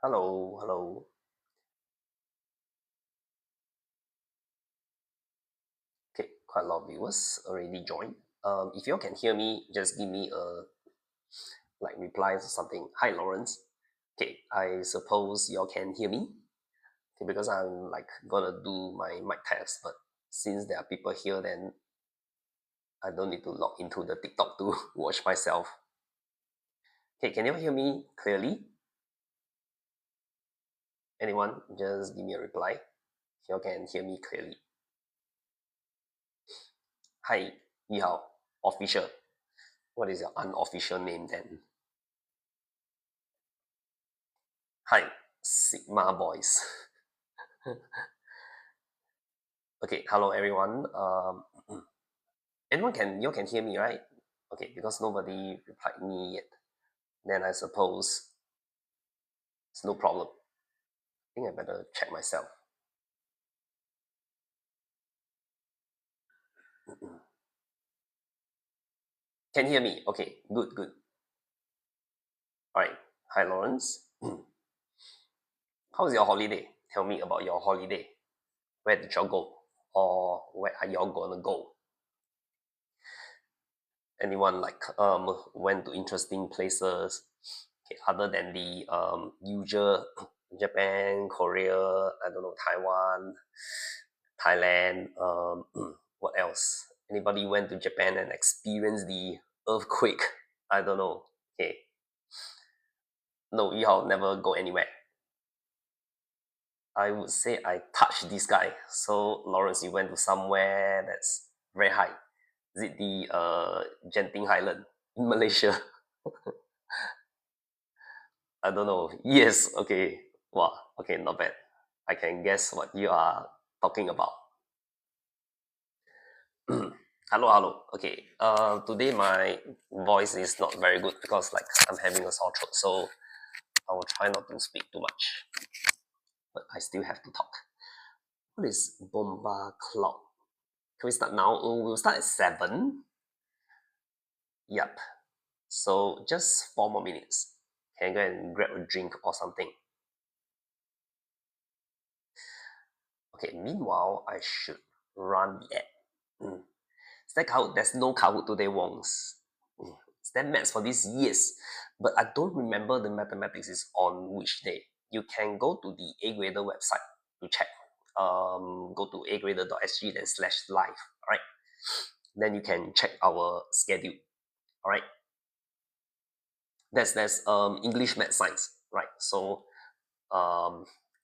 Hello, hello. Okay, quite a lot of viewers already joined. If you all can hear me, just give me a reply or something. Hi, Lawrence. Okay, I suppose you all can hear me. Okay, because I'm gonna do my mic test, but since there are people here, then I don't need to log into the TikTok to watch myself. Okay, can you all hear me clearly? Anyone? Just give me a reply. If you all can hear me clearly. Hi, 你好, official. What is your unofficial name then? Hi, Sigma Boys. Okay, hello everyone. Anyone can you can hear me, right? Okay, because nobody replied me yet. Then I suppose it's no problem. I think I better check myself. Can hear me? Okay, good, good. All right. Hi, Lawrence. How's your holiday? Tell me about your holiday. Where did y'all go? Or where are y'all gonna go? Anyone went to interesting places? Okay, other than the usual Japan, Korea, I don't know, Taiwan, Thailand. What else? Anybody went to Japan and experienced the earthquake? I don't know. Okay, no, you all never go anywhere. I would say I touched this guy. So Lawrence, you went to somewhere that's very high. Is it the Genting Highland in Malaysia? I don't know. Yes. Okay. Wow. Okay. Not bad. I can guess what you are talking about. Hello, hello. Okay. Today my voice is not very good because I'm having a sore throat, so I will try not to speak too much, but I still have to talk. What is Bomba Cloud? Can we start now? Oh, we'll start at 7. Yep. So just 4 more minutes. Can I go and grab a drink or something? Okay. Meanwhile, I should run the ad. Is that Kahoot? There's no Kahoot today, Wongs. Is that maths for this? Yes. But I don't remember the mathematics is on which day. You can go to the AGrader website to check. Go to agrader.sg then /live. Alright. Then you can check our schedule. Alright. There's English, math, science. Right. So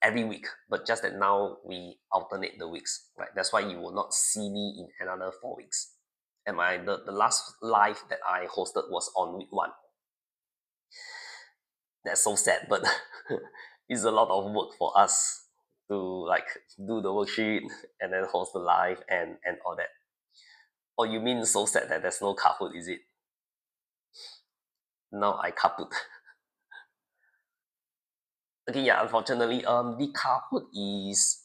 every week, but just that now we alternate the weeks. Right. That's why you will not see me in another 4 weeks. And the last live that I hosted was on week 1. That's so sad, but it's a lot of work for us to do the worksheet and then host the live and all that. Oh, you mean so sad that there's no Kahoot, is it? Now I kaput. Okay, yeah, unfortunately, the Kahoot is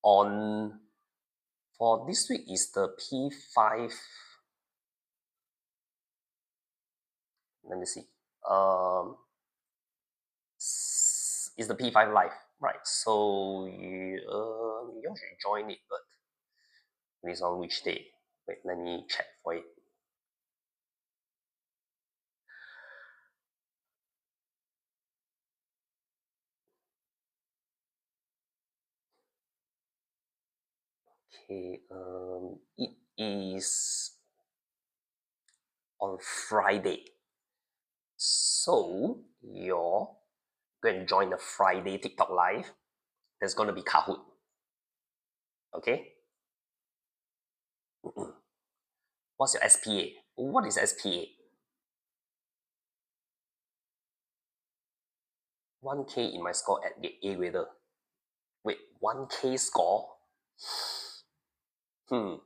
on for this week is the P5. Let me see. Is the P5 live, right? So you should join it, but it's on which day? Wait, let me check for it. Okay, it is on Friday. So you're going to join the Friday TikTok live. There's going to be Kahoot. Okay. What's your SPA? What is SPA? 1K in my score at AGrader. Wait, 1K score? Okay.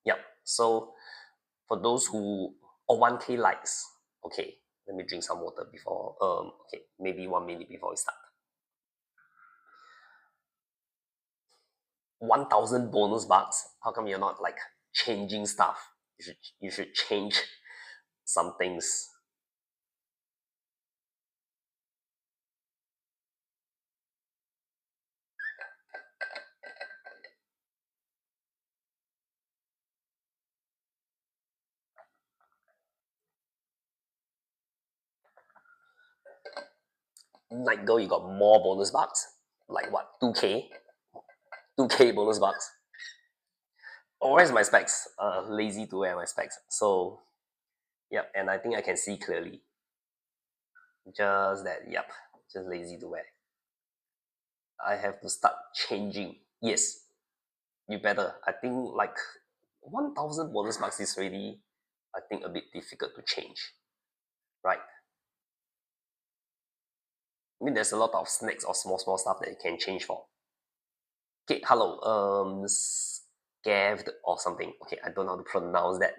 Yep. So for those who 1K likes. Okay. Let me drink some water before okay, maybe 1 minute before we start. 1,000 bonus bucks. How come you're not changing stuff? You should change some things. Night girl, you got more bonus bucks. Like what? 2k? 2k bonus bucks. Oh, where's my specs? Lazy to wear my specs. So, yep, and I think I can see clearly. Just that, yep, just lazy to wear. I have to start changing. Yes, you better. I think like 1000 bonus bucks is really, I think, a bit difficult to change, right? I mean, there's a lot of snacks or small stuff that you can change for. Okay, hello, scaved or something. Okay, I don't know how to pronounce that.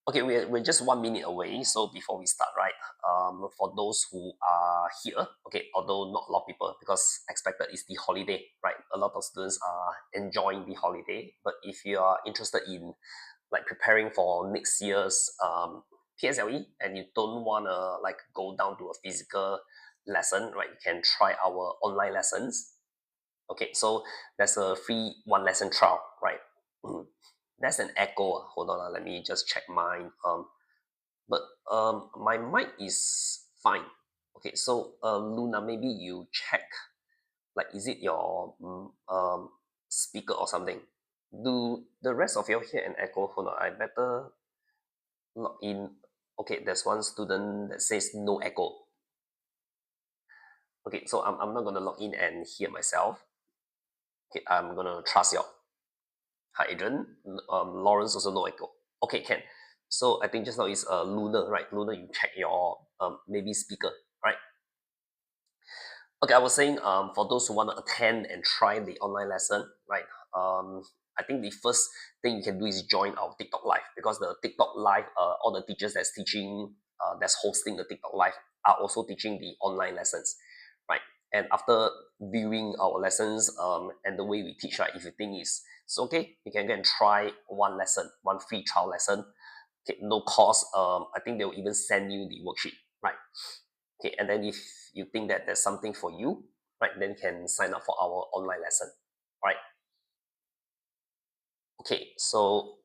Okay, we're just 1 minute away. So before we start, right? For those who are here, okay, although not a lot of people, because expected is the holiday, right? A lot of students are enjoying the holiday. But if you are interested in like preparing for next year's PSLE and you don't wanna like go down to a physical lesson, right? You can try our online lessons. Okay, so there's a free one lesson trial, right? That's an echo. Hold on, let me just check mine. But my mic is fine. Okay, so Luna, maybe you check. Like, is it your speaker or something? Do the rest of you hear an echo? Hold on, I better log in. Okay, there's one student that says no echo. Okay, so I'm not gonna log in and hear myself. Okay, I'm gonna trust you. Hi, Adrian. Lawrence also no echo. Okay, can. So I think just now is Luna, right? Luna, you check your maybe speaker, right? Okay, I was saying for those who want to attend and try the online lesson, right? I think the first thing you can do is join our TikTok live, because the TikTok live, all the teachers that's teaching, that's hosting the TikTok live are also teaching the online lessons, right? And after viewing our lessons and the way we teach, right, if you think it's okay, you can go and try one lesson, one free trial lesson. Okay, no cost. I think they'll even send you the worksheet, right? Okay, and then if you think that there's something for you, right, then you can sign up for our online lesson, right? Okay, so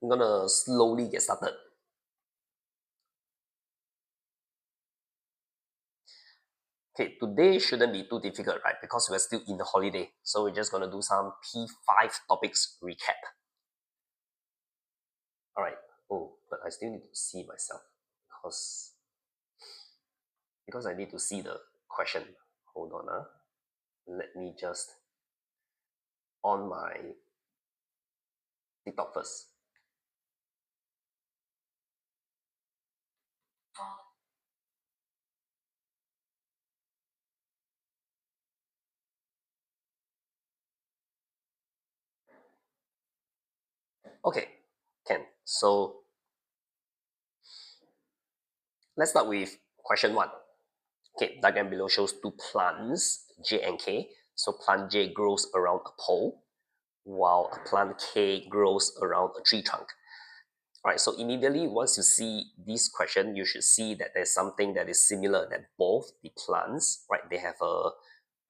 I'm gonna slowly get started. Okay, today shouldn't be too difficult, right? Because we're still in the holiday. So we're just gonna do some P5 topics recap. All right. Oh, but I still need to see myself because I need to see the question. Hold on, let me just on my TikTok first. Okay, can. So let's start with question one. Okay, diagram below shows two plants, J and K. So plant J grows around a pole, while plant K grows around a tree trunk. All right, so immediately once you see this question, you should see that there's something that is similar, that both the plants, right, they have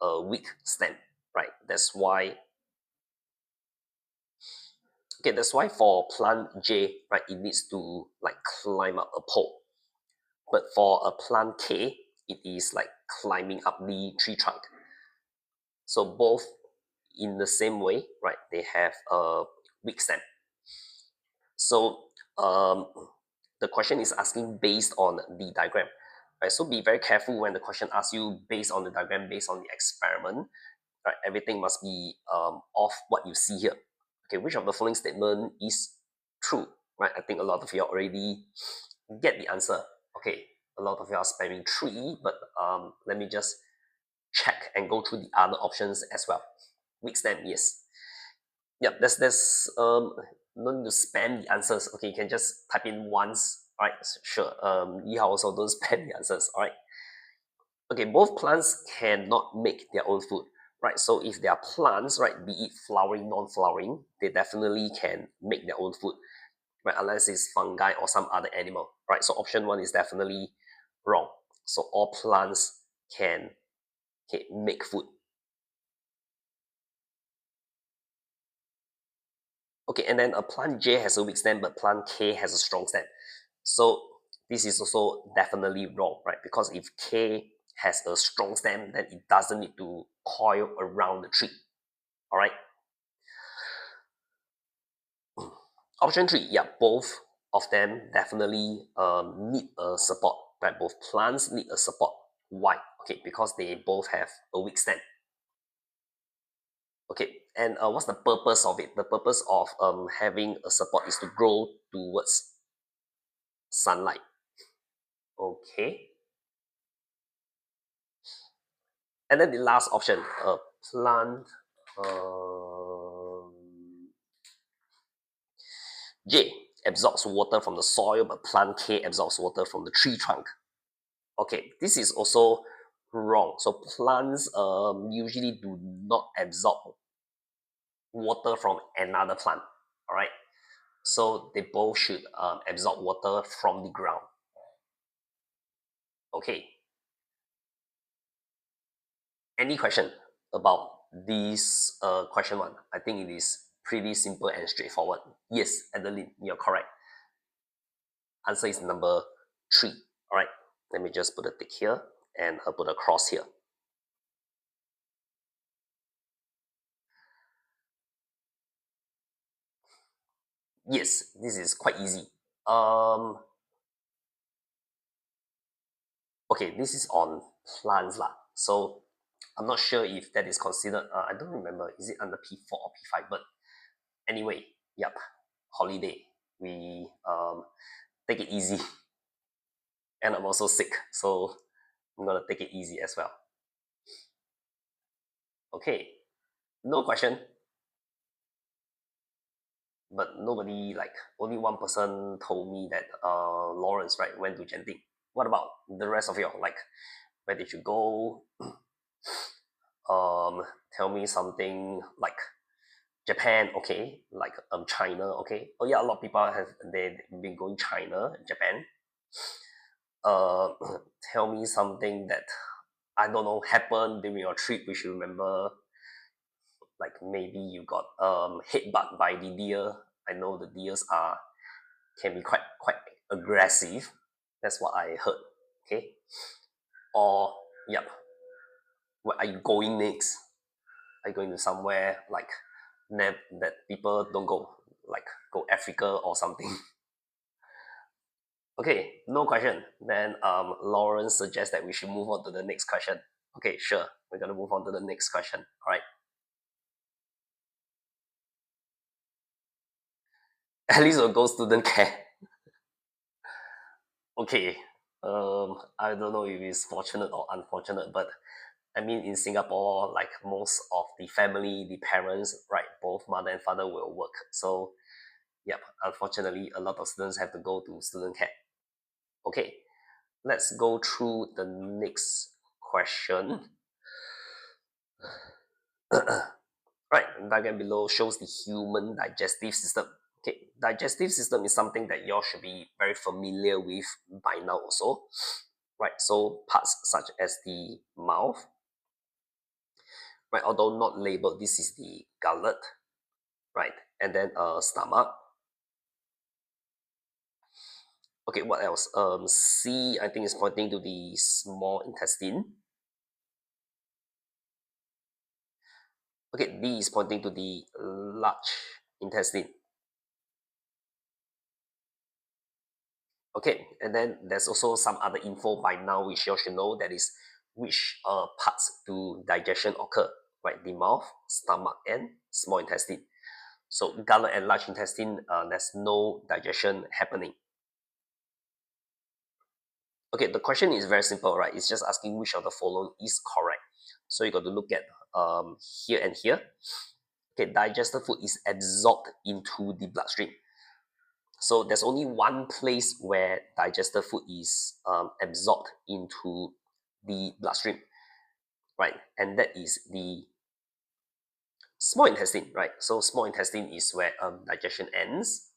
a weak stem, right? That's why, okay, that's why for plant J, right, it needs to like climb up a pole. But for a plant K, it is like climbing up the tree trunk. So both in the same way, right? They have a weak stem. So the question is asking based on the diagram, right? So be very careful when the question asks you based on the diagram, based on the experiment, right? Everything must be of what you see here. Okay, which of the following statement is true, right? I think a lot of you already get the answer. Okay, a lot of you are spamming 3, but let me just check and go through the other options as well. Weak stem, yes. Yep, there's no need to spam the answers. Okay, you can just type in once. All right, sure. Yiha also don't spam the answers. All right. Okay, both plants cannot make their own food, right? So if they are plants, right, be it flowering, non-flowering, they definitely can make their own food, right? Unless it's fungi or some other animal, right? So option one is definitely wrong. So all plants can make food. Okay, and then a plant J has a weak stem, but plant K has a strong stem. So this is also definitely wrong, right? Because if K has a strong stem, then it doesn't need to coil around the tree. All right. Option three, yeah, both of them definitely need a support, right? Both plants need a support. Why? Okay, because they both have a weak stem. Okay, and what's the purpose of it? The purpose of having a support is to grow towards sunlight. Okay, and then the last option, plant um, J absorbs water from the soil, but plant K absorbs water from the tree trunk. Okay, this is also wrong. So plants usually do not absorb water from another plant. All right, so they both should absorb water from the ground. Okay, any question about this question one? I think it is pretty simple and straightforward. Yes, Adeline, you're correct. Answer is number three. All right, let me just put a tick here and put a cross here. Yes, this is quite easy. Um, okay, this is on plants lah. So I'm not sure if that is considered. I don't remember. Is it under P4 or P5? But anyway, yep, holiday. We take it easy, and I'm also sick, so I'm gonna take it easy as well. Okay, no question. But nobody, like, only one person told me that Lawrence, right, went to Genting. What about the rest of you? Like, where did you go? Tell me something like Japan, okay, like China, okay. Oh yeah, a lot of people have they've been going China, Japan. Uh, tell me something that I don't know happened during your trip which you remember. Like maybe you got headbutt by the deer. I know the deers are can be quite aggressive. That's what I heard. Okay. Or yep, where are you going next? Are you going to somewhere like that people don't go, like go Africa or something? Okay, no question. Then Lawrence suggests that we should move on to the next question. Okay, sure. We're gonna move on to the next question. All right. At least we'll go student care. Okay. I don't know if it's fortunate or unfortunate, but I mean, in Singapore, like most of the family, the parents, right, both mother and father will work. So, yep, unfortunately, a lot of students have to go to student care. Okay, let's go through the next question. Right, diagram below shows the human digestive system. Okay, digestive system is something that you all should be very familiar with by now also. Right, so parts such as the mouth, right, although not labeled, this is the gullet, right, and then stomach. Okay, what else? C, I think is pointing to the small intestine. Okay, D is pointing to the large intestine. Okay, and then there's also some other info by now which you should know, that is which parts do digestion occur, right? The mouth, stomach, and small intestine. So gullet and large intestine, there's no digestion happening. Okay, the question is very simple, right? It's just asking which of the following is correct. So you got to look at here and here. Okay, digested food is absorbed into the bloodstream. So there's only one place where digested food is absorbed into the bloodstream, right? And that is the small intestine, right? So small intestine is where digestion ends.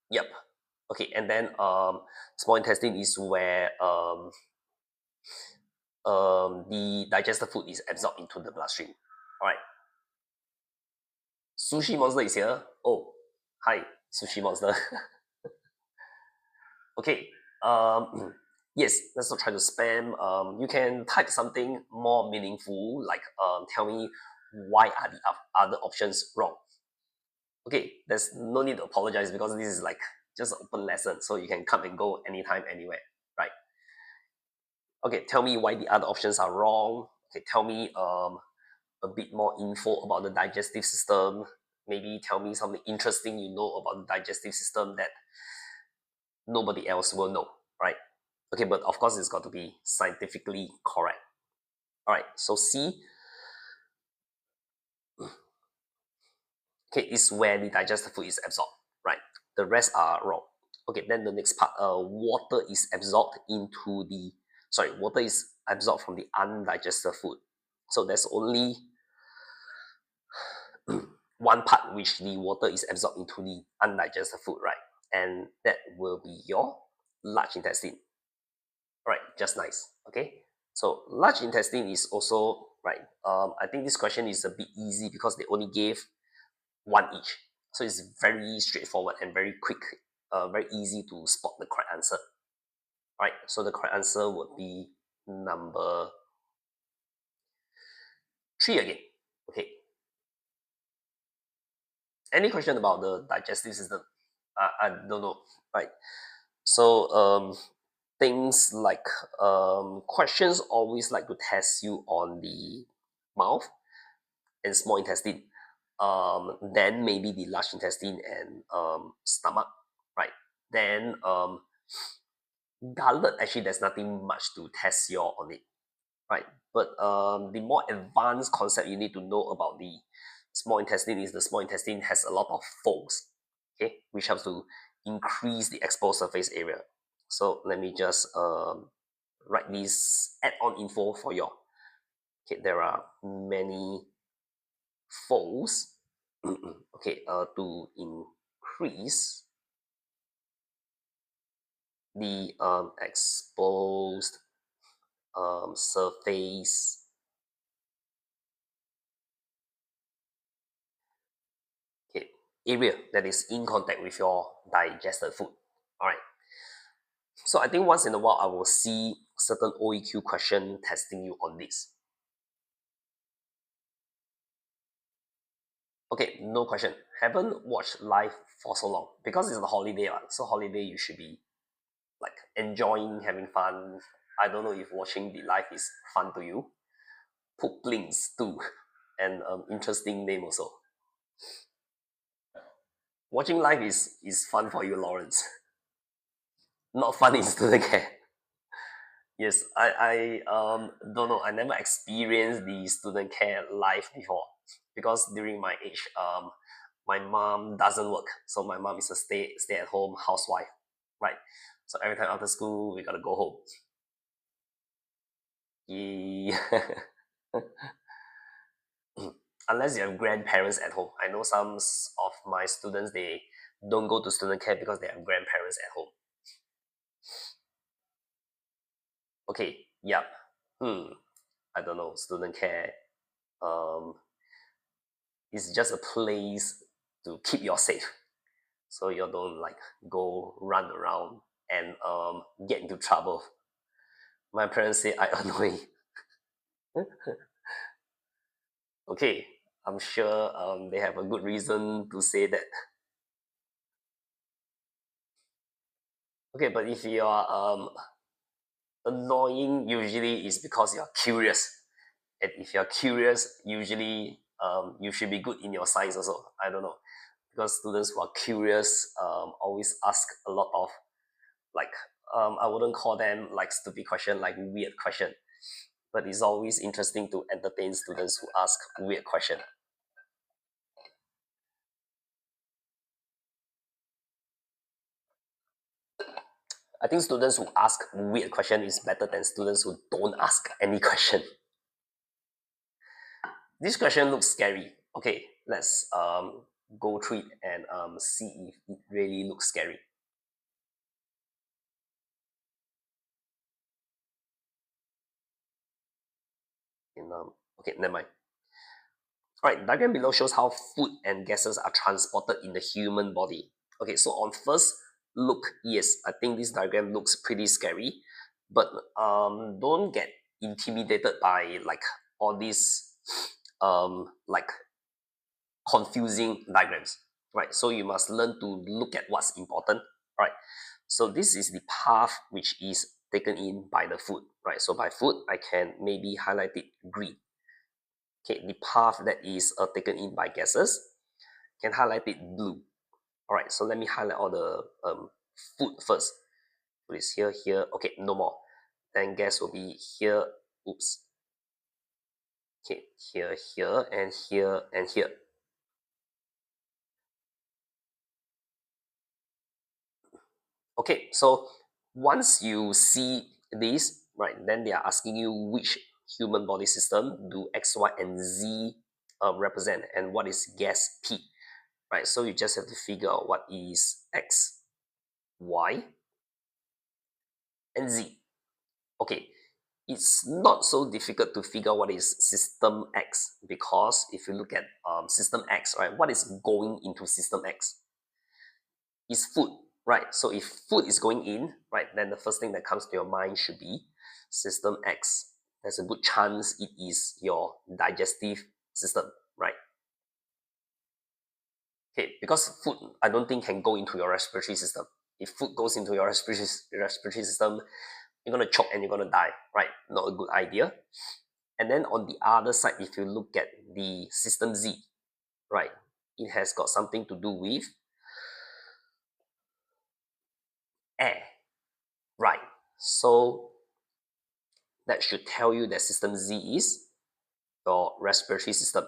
Yep. Okay, and then small intestine is where the digested food is absorbed into the bloodstream. All right. Sushi monster is here. Oh, hi, sushi monster. Okay. Yes, let's not try to spam. You can type something more meaningful, like tell me why are the other options wrong. Okay, there's no need to apologize because this is like just an open lesson, so you can come and go anytime, anywhere, right? Okay, tell me why the other options are wrong. Okay, tell me a bit more info about the digestive system. Maybe tell me something interesting you know about the digestive system that nobody else will know, right? Okay, but of course it's got to be scientifically correct. All right, so C, okay, is where the digested food is absorbed, right? The rest are wrong. Okay, then the next part, water is absorbed into the, sorry, water is absorbed from the undigested food. So there's only one part which the water is absorbed into the undigested food, right? And that will be your large intestine. All right, just nice. Okay, so large intestine is also right. I think this question is a bit easy because they only gave one each, so it's very straightforward and very quick, very easy to spot the correct answer. Right, so the correct answer would be number three again. Okay, any question about the digestive system? I don't know. Right, so things like questions always like to test you on the mouth and small intestine, then maybe the large intestine and stomach, right? Then gullet, actually there's nothing much to test your on it, right? But the more advanced concept you need to know about the small intestine is the small intestine has a lot of folds, okay, which helps to increase the exposed surface area. So let me just write this add-on info for you. Okay, there are many folds okay, to increase the exposed surface okay, area that is in contact with your digested food. All right. So I think once in a while I will see certain OEQ question testing you on this. Okay, no question. Haven't watched live for so long because it's a holiday, right? So holiday you should be like enjoying, having fun. I don't know if watching the live is fun to you. Pooplings too, and interesting name also. Watching live is fun for you, Lawrence. Not fun in student care. Yes, I don't know. I never experienced the student care life before because during my age, my mom doesn't work, so my mom is a stay at home housewife, right? So every time after school, we gotta go home. Yeah. Unless you have grandparents at home. I know some of my students they don't go to student care because they have grandparents at home. Okay, yep. I don't know. Student care um is just a place to keep you safe, so you don't like go run around and get into trouble. My parents say I annoy. Okay, I'm sure they have a good reason to say that. Okay, but if you are annoying, usually is because you're curious. And if you're curious, usually you should be good in your science also. I don't know. Because students who are curious always ask a lot of like I wouldn't call them like stupid question, like weird question. But it's always interesting to entertain students who ask weird question. I think students who ask weird question is better than students who don't ask any question. This question looks scary. Okay, let's go through it and see if it really looks scary. In, okay, never mind. All right, diagram below shows how food and gases are transported in the human body. Okay, so on first look, yes, I think this diagram looks pretty scary, but don't get intimidated by like all these like confusing diagrams, right? So you must learn to look at what's important, right? So this is the path which is taken in by the food, right? So by food, I can maybe highlight it green. Okay, the path that is taken in by gases can highlight it blue. All right, so let me highlight all the food first. Food is here, here. Okay, no more. Then gas will be here. Oops. Okay, here, here, and here, and here. Okay, so once you see this, right, then they are asking you which human body system do X, Y, and Z represent, and what is gas P, right? So you just have to figure out what is X, Y, and Z. Okay, it's not so difficult to figure out what is system X, because if you look at system X, right, what is going into system X is food, right? So if food is going in, right, then the first thing that comes to your mind should be system X. There's a good chance it is your digestive system, right? Okay, because food, I don't think can go into your respiratory system. If food goes into your respiratory system, you're gonna choke and you're gonna die, right? Not a good idea. And then on the other side, if you look at the system Z, right, it has got something to do with air, right? So that should tell you that system Z is your respiratory system.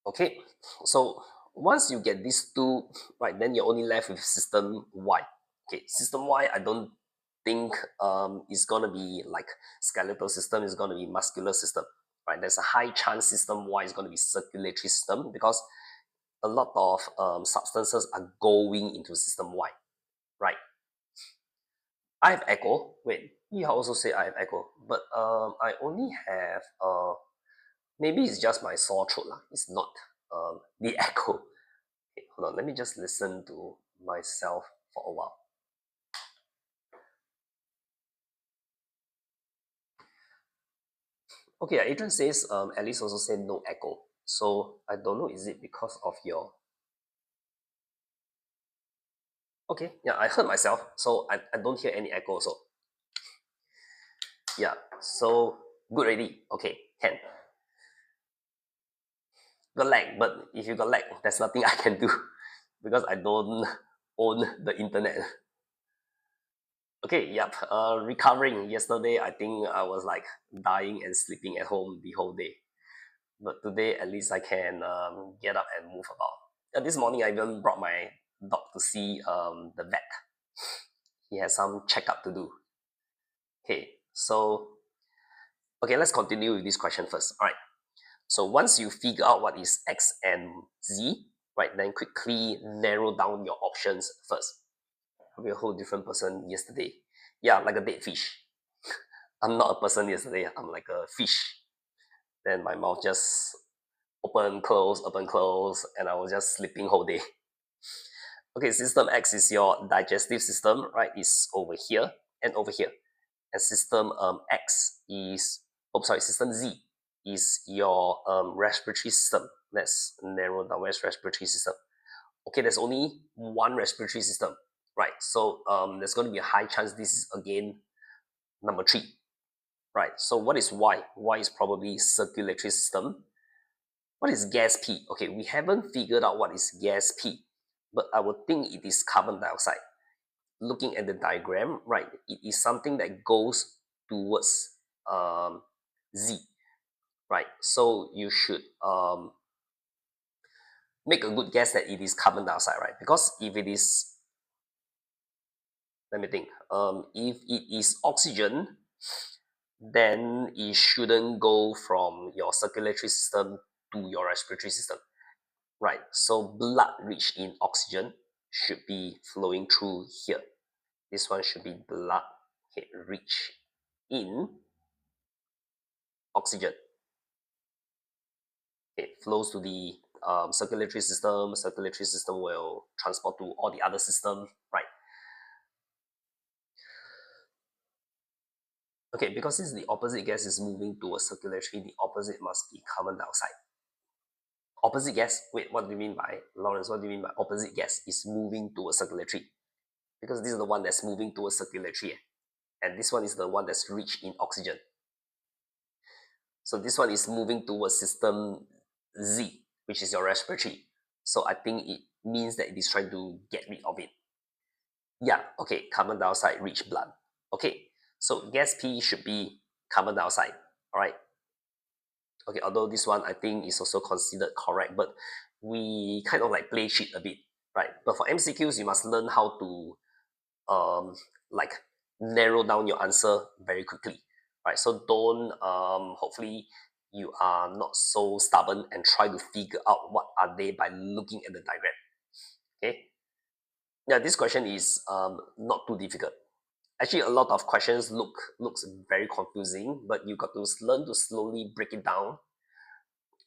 Okay, so once you get these two, right, then you're only left with system Y. Okay, system Y, I don't think is gonna be like skeletal system, is gonna be muscular system, right? There's a high chance system Y is gonna be circulatory system, because a lot of substances are going into system Y, right? I have echo. Wait, you also say I have echo, but I only have maybe it's just my sore throat lah. It's not the echo. Okay, hold on, let me just listen to myself for a while. Okay, Adrian says Alice also said no echo. So I don't know, is it because of your okay, yeah, I heard myself, so I don't hear any echo also. Yeah, so good already. Okay, can. Got lag, but if you got lag, there's nothing I can do because I don't own the internet. Okay, yep. Recovering. Yesterday, I think I was like dying and sleeping at home the whole day. But today, at least I can get up and move about. This morning, I even brought my dog to see the vet. He has some checkup to do. Okay, so okay, let's continue with this question first. All right. So once you figure out what is X and Z, right, then quickly narrow down your options first. I'll be a whole different person yesterday. Yeah, like a dead fish. I'm not a person yesterday. I'm like a fish. Then my mouth just open, close, and I was just sleeping whole day. Okay, system X is your digestive system, right? Is over here and over here. And system X is, oh sorry, system Z is your respiratory system. Let's narrow down where's respiratory system. Okay, there's only one respiratory system, right? So there's going to be a high chance this is again number three, right? So what is Y? Y is probably circulatory system. What is gas P? Okay, we haven't figured out what is gas P, but I would think it is carbon dioxide. Looking at the diagram, right, it is something that goes towards Z, right? So you should make a good guess that it is carbon dioxide, right? Because if it is, let me think, if it is oxygen, then it shouldn't go from your circulatory system to your respiratory system, right? So blood rich in oxygen should be flowing through here. This one should be blood, okay, rich in oxygen. It flows to the circulatory system. Circulatory system will transport to all the other system, right? Okay, because since the opposite gas is moving towards circulatory, the opposite must be carbon dioxide. Opposite gas, wait, what do you mean by, Lawrence, what do you mean by opposite gas is moving towards circulatory? Because this is the one that's moving towards circulatory, and this one is the one that's rich in oxygen. So this one is moving towards system Z, which is your respiratory. So I think it means that it is trying to get rid of it. Yeah, okay, carbon dioxide rich blood. Okay, so gas P should be carbon dioxide, all right? Okay, although this one I think is also considered correct, but we kind of like play cheat a bit, right? But for MCQs, you must learn how to like narrow down your answer very quickly, right? So don't hopefully you are not so stubborn and try to figure out what are they by looking at the diagram. Okay, yeah, this question is not too difficult. Actually, a lot of questions looks very confusing, but you got to learn to slowly break it down,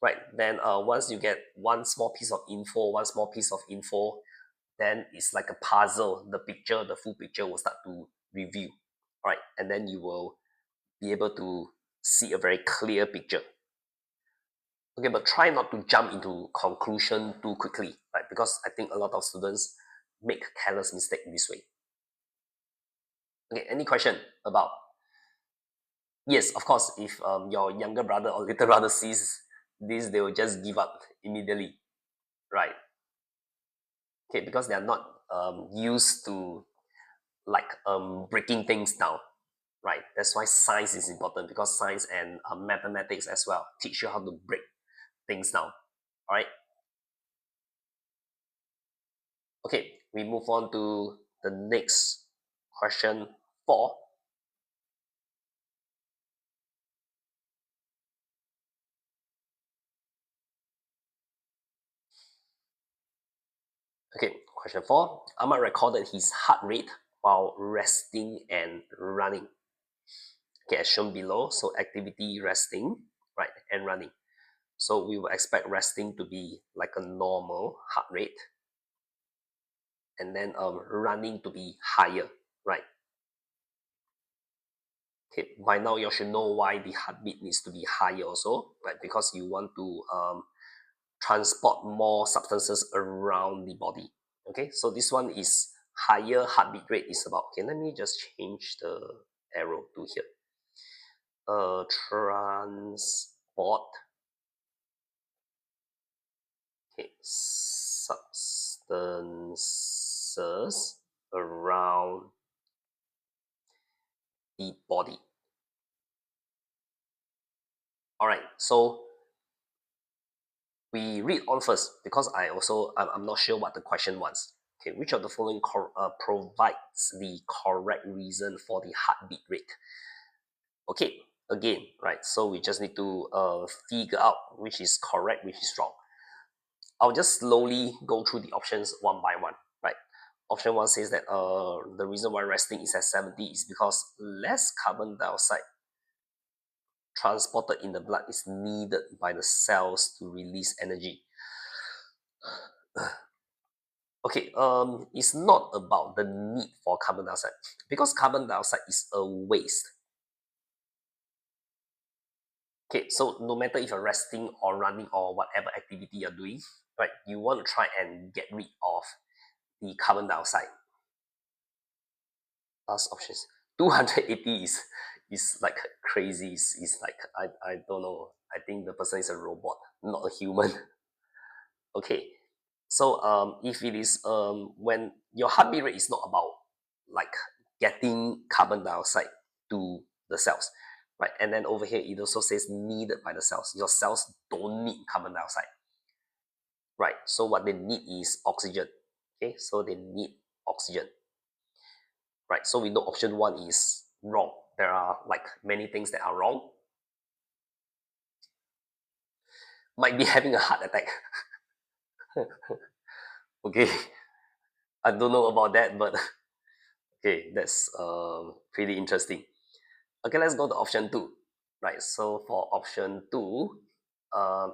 right? Then once you get one small piece of info, then it's like a puzzle. The full picture will start to review, right? And then you will be able to see a very clear picture. Okay, but try not to jump into conclusion too quickly, right? Because I think a lot of students make careless mistake this way. Okay, any question about? Yes, of course. If your younger brother or little brother sees this, they will just give up immediately, right? Okay, because they are not used to like breaking things down, right? That's why science is important, because science and mathematics as well teach you how to break things down. All right. Okay, we move on to the next question 4. Okay, question 4. Ahmad recorded his heart rate while resting and running. Okay, as shown below. So activity resting, right, and running. So we will expect resting to be like a normal heart rate, and then running to be higher, right? Okay, by now you should know why the heartbeat needs to be higher also, right? Because you want to transport more substances around the body. Okay, so this one is higher heartbeat rate is about, okay, let me just change the arrow to here. Transport, okay, substances around the body. All right, so we read on first, because I'm not sure what the question wants. Okay, which of the following provides the correct reason for the heartbeat rate? Okay, again, right? So we just need to figure out which is correct, which is wrong. I'll just slowly go through the options one by one, right? Option 1 says that the reason why resting is at 70 is because less carbon dioxide transported in the blood is needed by the cells to release energy. Okay, it's not about the need for carbon dioxide, because carbon dioxide is a waste. Okay, so no matter if you're resting or running or whatever activity you're doing, right, you want to try and get rid of the carbon dioxide. Last options. 280 is like crazy. Is like I don't know. I think the person is a robot, not a human. Okay, so if it is when your heartbeat rate is not about like getting carbon dioxide to the cells, right? And then over here it also says needed by the cells. Your cells don't need carbon dioxide, right? So what they need is oxygen. Okay, so they need oxygen, right? So we know option 1 is wrong. There are like many things that are wrong. Might be having a heart attack. Okay, I don't know about that, but okay, that's pretty interesting. Okay, let's go to option 2. Right, so for option 2,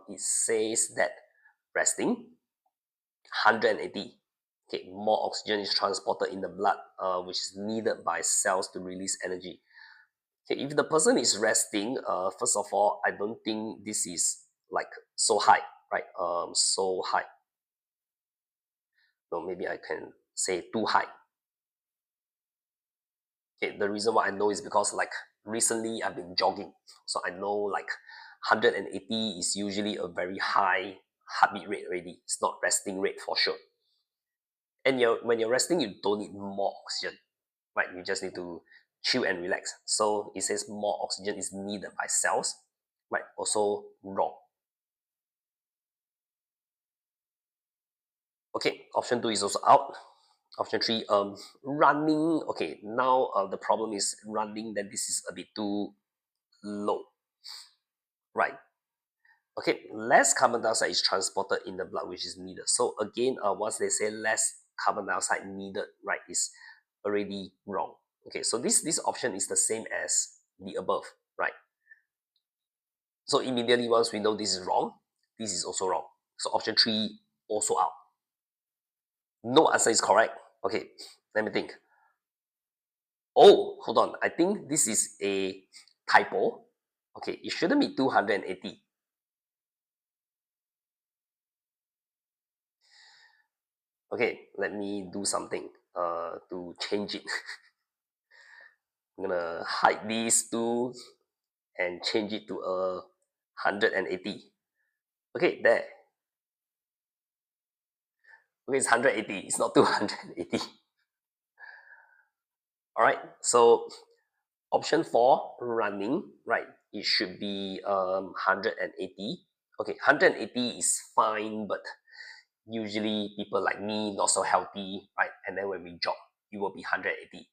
it says that resting, 180. Okay, more oxygen is transported in the blood, which is needed by cells to release energy. Okay, if the person is resting, first of all, I don't think this is like so high, right? So high. No, maybe I can say too high. Okay, the reason why I know is because like recently I've been jogging, so I know like 180 is usually a very high heartbeat rate already. It's not resting rate for sure. And when you're resting, you don't need more oxygen, right? You just need to chill and relax. So it says more oxygen is needed by cells, right? Also wrong. Okay, option 2 is also out. Option 3, running. Okay, now the problem is running, then this is a bit too low, right? Okay, less carbon dioxide is transported in the blood, which is needed. So again, once they say less carbon dioxide needed, right, is already wrong. Okay, so this option is the same as the above, right? So immediately once we know this is wrong, this is also wrong. So option 3 also out. No answer is correct. Okay, let me think. Oh, hold on. I think this is a typo. Okay, it shouldn't be 280. Okay, let me do something to change it. I'm gonna hide these two and change it to a 180. Okay, there. Okay, it's 180. It's not 280. All right. So option 4, running. Right. It should be 180. Okay, 180 is fine, but usually people like me not so healthy, right? And then when we jog, it will be 180.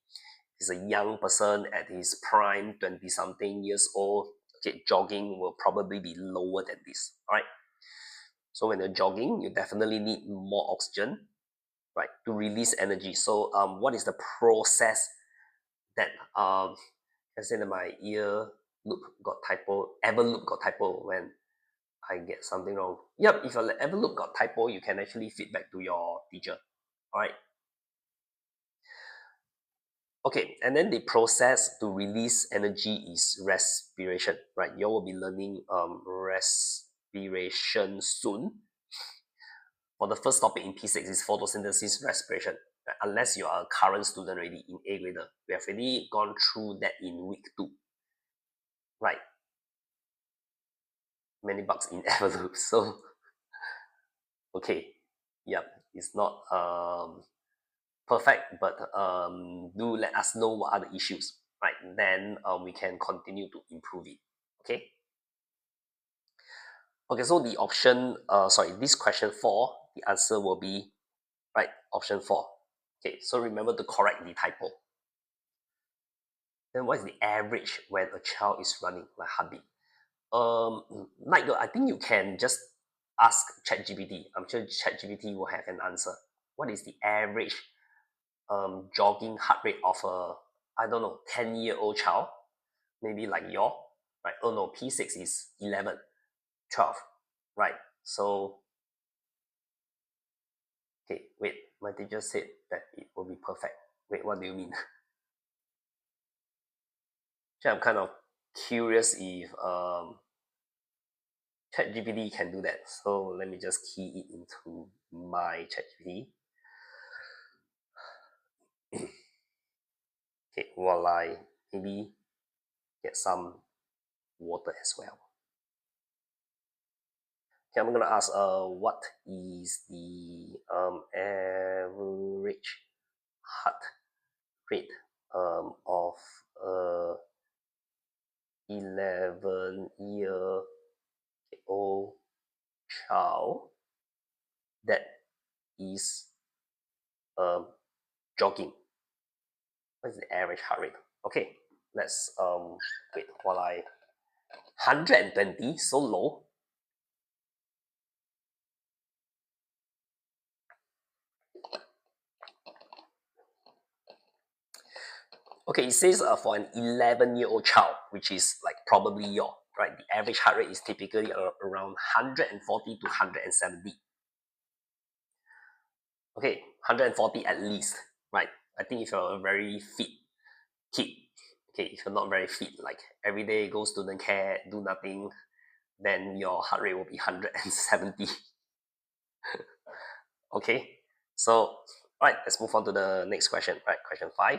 He's a young person at his prime, 20 something years old. Okay, jogging will probably be lower than this. All right. So when you're jogging, you definitely need more oxygen, right, to release energy. So what is the process that I said that my ear loop got typo, ever loop got typo when I get something wrong. Yep, if your ever loop got typo, you can actually feedback to your teacher. All right. Okay, and then the process to release energy is respiration, right? You will be learning respiration soon. For the first topic in P6 is photosynthesis respiration. Right? Unless you are a current student already in AGrader, we have already gone through that in week 2, right? Many bugs in ever loop. So okay, yep, it's not perfect, but do let us know what are the issues, right? Then we can continue to improve it. Okay. Okay, so the option, sorry, this question 4, the answer will be, right, option 4. Okay, so remember to correct the typo. Then what is the average when a child is running, like heartbeat? Nigel, I think you can just ask ChatGPT. I'm sure ChatGPT will have an answer. What is the average jogging heart rate of a, I don't know, 10-year-old child? Maybe like your, right? Oh no, P6 is 11, 12, right? So okay, wait, my teacher said that it will be perfect. Wait, what do you mean? Actually, I'm kind of curious if ChatGPT can do that. So let me just key it into my ChatGPT. Okay, while I maybe get some water as well. Okay, I'm gonna ask what is the average heart rate of a 11-year-old child that is um jogging? What is the average heart rate? Okay, let's wait while I 120, so low. Okay, it says for an 11-year-old child, which is like probably your, right? The average heart rate is typically around 140 to 170. Okay, 140 at least, right? I think if you're a very fit kid, okay, if you're not very fit, like every day go student care, do nothing, then your heart rate will be 170. Okay, so right, let's move on to the next question. Right, question 5.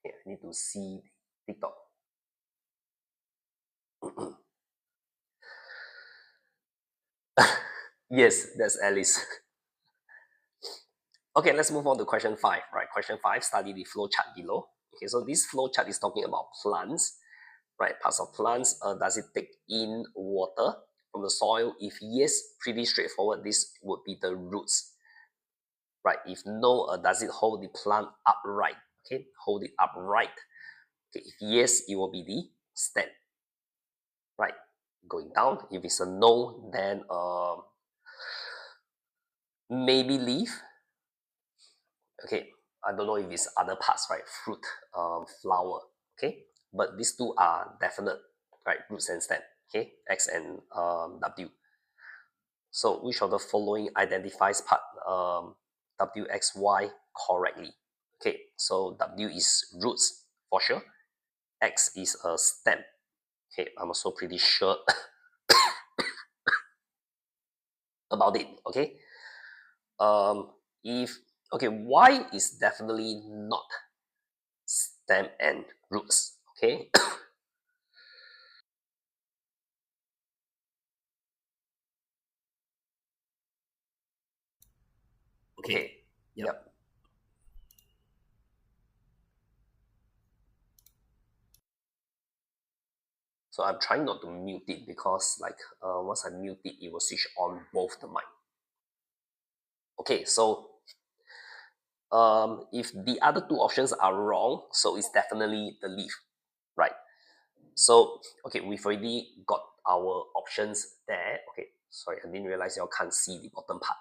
Okay, I need to see TikTok. Yes, that's Alice. Okay, let's move on to question 5. Right, question 5, study the flow chart below. Okay, so this flow chart is talking about plants, right? Parts of plants, does it take in water from the soil? If yes, pretty straightforward, this would be the roots, right? If no, does it hold the plant upright? Okay, hold it upright. Okay, if yes, it will be the stem, right? Going down. If it's a no, then maybe leaf. Okay, I don't know if it's other parts, right? Fruit, flower. Okay, but these two are definite, right? Roots and stem. Okay, X and W. So which of the following identifies part W, X, Y correctly? Okay, so W is roots for sure. X is a stem. Okay, I'm also pretty sure about it. Okay, if okay, Y is definitely not stem and roots. Okay, okay, yep. So I'm trying not to mute it because like once I mute it, it will switch on both the mic. Okay, so if the other two options are wrong, so it's definitely the leaf, right? So okay, we've already got our options there. Okay, sorry, I didn't realize y'all can't see the bottom part.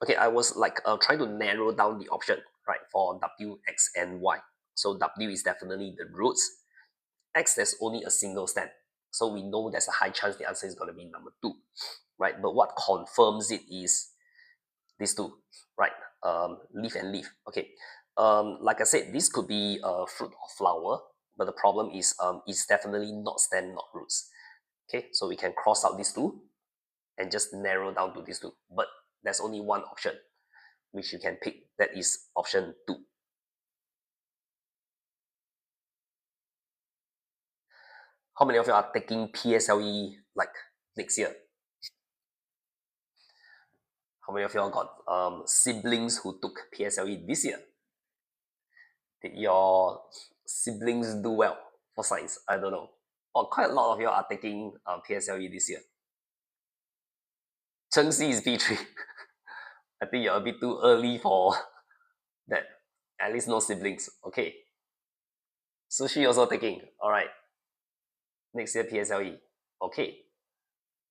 Okay, I was like trying to narrow down the option, right, for W, X, and Y. So W is definitely the roots. X, there's only a single stem. So we know there's a high chance the answer is going to be number 2, right? But what confirms it is these two, right? Leaf and leaf. Okay. Like I said, this could be a fruit or flower, but the problem is it's definitely not stem, not roots. Okay, so we can cross out these two and just narrow down to these two. But there's only one option which you can pick. That is option 2. How many of you are taking PSLE like next year? How many of you all got siblings who took PSLE this year? Did your siblings do well for science? I don't know. Oh, quite a lot of you are taking PSLE this year. Chengxi is P3. I think you're a bit too early for that. At least no siblings. Okay. Sushi also taking. All right. Next year PSLE. Okay.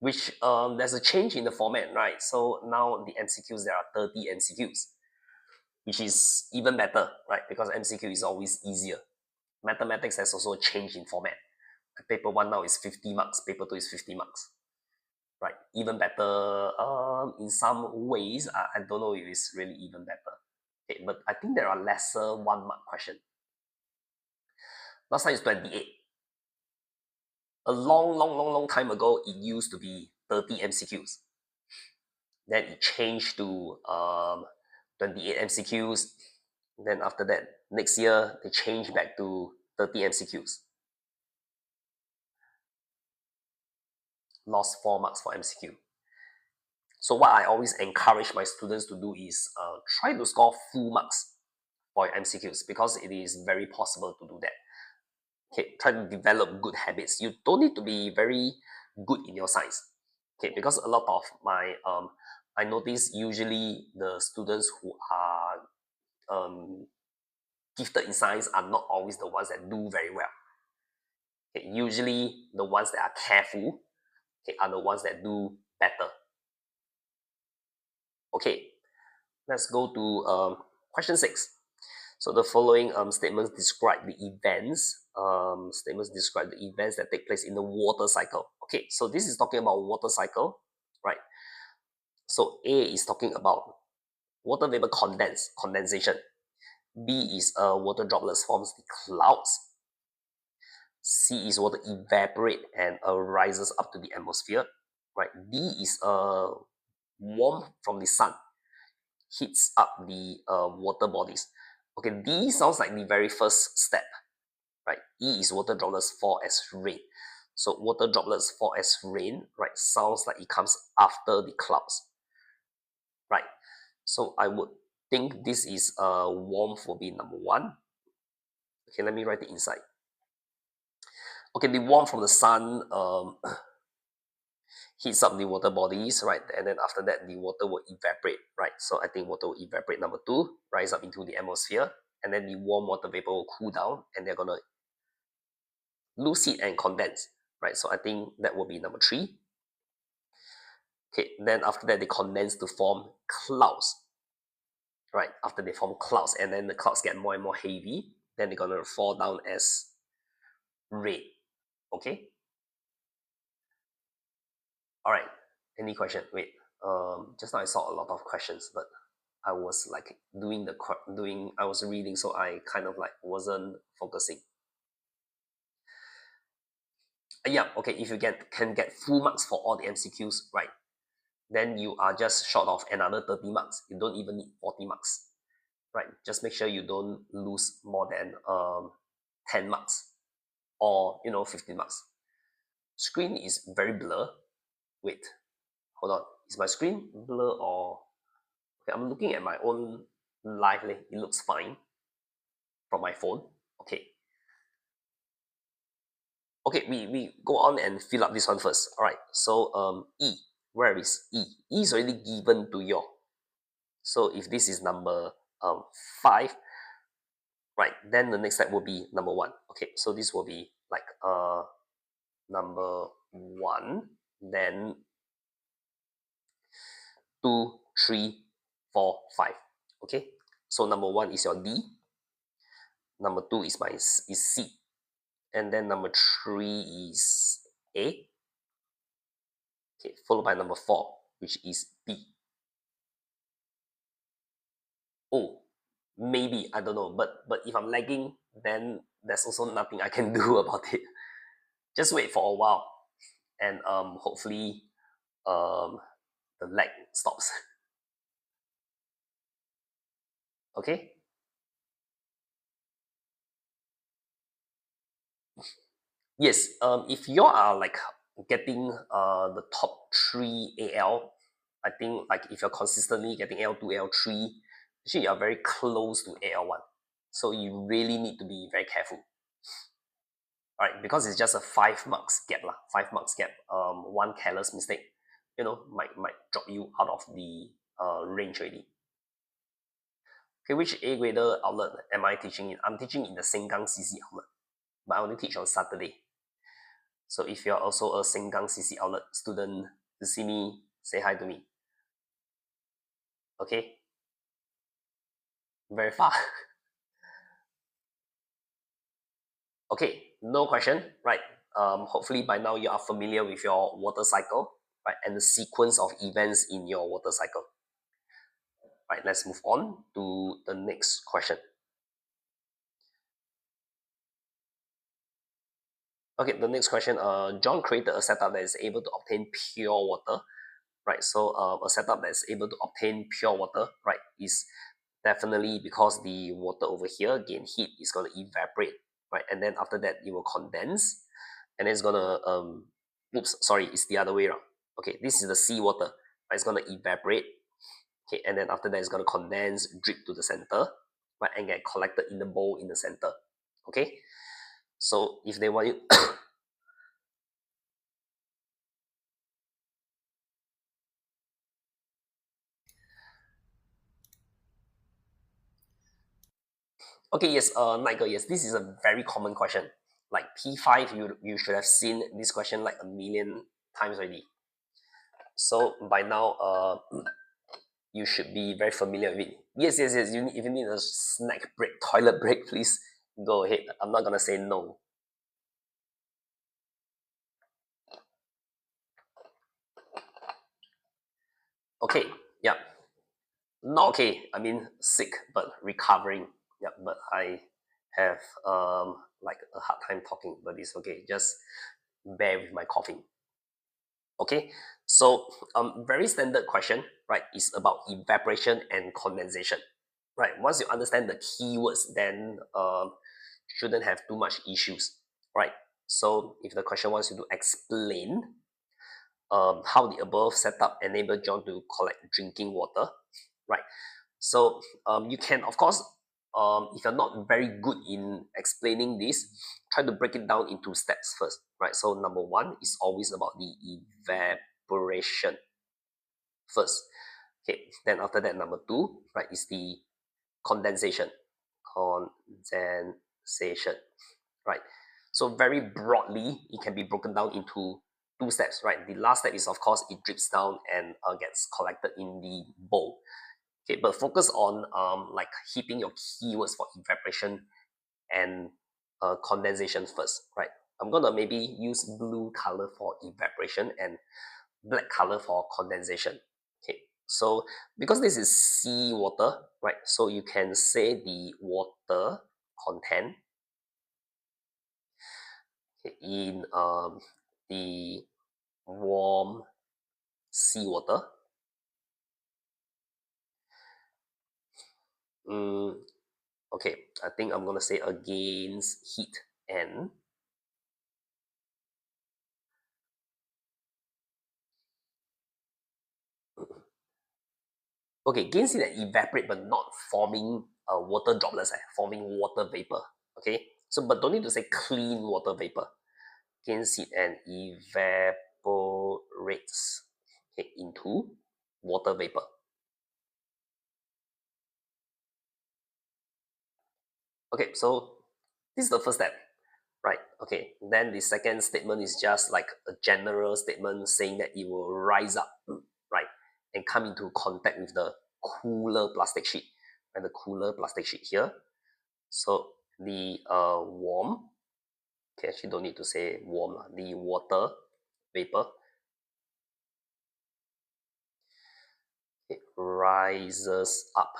Which there's a change in the format, right? So now the MCQs, there are 30 MCQs, which is even better, right? Because MCQ is always easier. Mathematics has also changed in format. Paper 1 now is 50 marks, paper 2 is 50 marks, right? Even better in some ways. I don't know if it's really even better. Okay, but I think there are lesser 1 mark question. Last time is 28. A long time ago, it used to be 30 MCQs. Then it changed to 28 MCQs. Then after that, next year, they changed back to 30 MCQs. Lost 4 marks for MCQ. So what I always encourage my students to do is try to score full marks for your MCQs because it is very possible to do that. Okay, try to develop good habits. You don't need to be very good in your science. Okay, because a lot of my I notice usually the students who are gifted in science are not always the ones that do very well. Okay, usually the ones that are careful, okay, are the ones that do better. Okay, let's go to question 6. So the following statements describe the events. Statements describe the events that take place in the water cycle. Okay, so this is talking about water cycle, right? So A is talking about water vapor condensation. B is water droplets forms the clouds. C is water evaporate and rises up to the atmosphere. Right. D is warmth from the sun heats up the water bodies. Okay, D sounds like the very first step, right? E is water droplets fall as rain. So water droplets fall as rain, right? Sounds like it comes after the clouds, right? So I would think this is warmth will be number one. Okay, let me write it inside. Okay, the warmth from the sun heats up the water bodies, right? And then after that, the water will evaporate, right? So I think water will evaporate number two, rise up into the atmosphere, and then the warm water vapor will cool down, and they're gonna lose heat and condense, right? So I think that will be number three. Okay, then after that, they condense to form clouds, right? After they form clouds, and then the clouds get more and more heavy, then they're gonna fall down as rain. Okay. All right. Any question? Wait. Just now I saw a lot of questions, but I was like doing. I was reading, so I kind of like wasn't focusing. Yeah. Okay. If you can get full marks for all the MCQs, right? Then you are just short of another 30 marks. You don't even need 40 marks, right? Just make sure you don't lose more than 10 marks or 15 marks. Screen is very blur. Wait, hold on. Is my screen blur or okay? I'm looking at my own live. It looks fine from my phone. Okay. Okay, we go on and fill up this one first. All right. So E, where is E? E is already given to you. So if this is number 5, right, then the next step will be number 1. Okay, so this will be like number 1, then 2, 3, 4, 5. Okay, so number 1 is your D, number 2 is C, and then number 3 is A. Okay, followed by number 4, which is B. Oh, maybe I don't know, but if I'm lagging, then there's also nothing I can do about it. Just wait for a while, and hopefully the lag stops. Okay. Yes. If you are like getting the top 3 AL, I think like if you're consistently getting L2, L3, actually you're very close to AL1. So you really need to be very careful. Right, because it's just a 5 marks gap lah. 5 marks gap. One careless mistake, might drop you out of the range already. Okay, which AGrader outlet am I teaching in? I'm teaching in the Sengkang CC outlet, but I only teach on Saturday. So if you're also a Sengkang CC outlet student, to see me, say hi to me. Okay? Very far. Okay, no question, right? Hopefully by now you are familiar with your water cycle, right, and the sequence of events in your water cycle. Right, let's move on to the next question. Okay, the next question. John created a setup that is able to obtain pure water, right? So a setup that is able to obtain pure water, right, is definitely because the water over here gain heat is going to evaporate, right, and then after that it will condense, and then it's gonna oops, sorry, it's the other way around. Okay, this is the seawater, right? It's gonna evaporate, okay, and then after that it's gonna condense, drip to the center, right, and get collected in the bowl in the center. Okay, so if they want you okay, yes, Nigel, yes, this is a very common question. Like P5, you should have seen this question like a million times already. So by now, you should be very familiar with it. Yes, yes, yes. If you need a snack break, toilet break, please go ahead. I'm not gonna say no. Okay, yeah. Not okay. I mean sick, but recovering. Yeah, but I have like a hard time talking, but it's okay. Just bear with my coughing. Okay, so very standard question, right? Is about evaporation and condensation, right? Once you understand the keywords, then shouldn't have too much issues, right? So if the question wants you to explain how the above setup enable John to collect drinking water, right? So you can, of course, if you're not very good in explaining this, try to break it down into steps first, right? So number one is always about the evaporation first. Okay, then after that, number two, right, is the condensation. Condensation, right? So very broadly, it can be broken down into two steps, right? The last step is, of course, it drips down and gets collected in the bowl. Okay, but focus on like hitting your keywords for evaporation and condensation first, right? I'm gonna maybe use blue color for evaporation and black color for condensation. Okay, so because this is sea water, right? So you can say the water content, okay, in the warm seawater. Mm, okay, I think I'm gonna say against heat and okay, gains heat and evaporate but not forming water droplets, forming water vapor. Okay, so but don't need to say clean water vapor. Gains heat and evaporates, okay, into water vapor. Okay, so this is the first step, right? Okay, then the second statement is just like a general statement saying that it will rise up, right, and come into contact with the cooler plastic sheet, and the cooler plastic sheet here. So the warm, okay, actually don't need to say warm, the water vapor, it rises up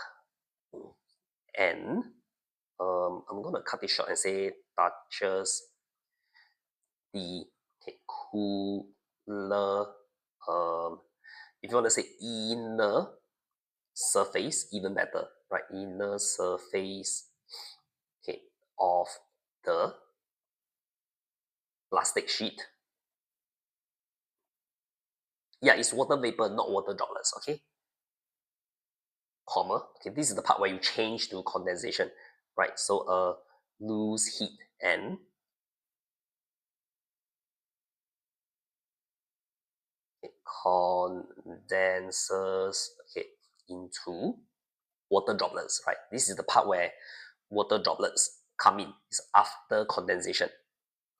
and I'm gonna cut it short and say touches the, okay, cooler, if you want to say inner surface, even better, right? Inner surface, okay, of the plastic sheet. Yeah, it's water vapor, not water droplets, okay? Comma, okay, this is the part where you change to condensation, right? So lose heat and it condenses, okay, into water droplets, right? This is the part where water droplets come in. It's after condensation,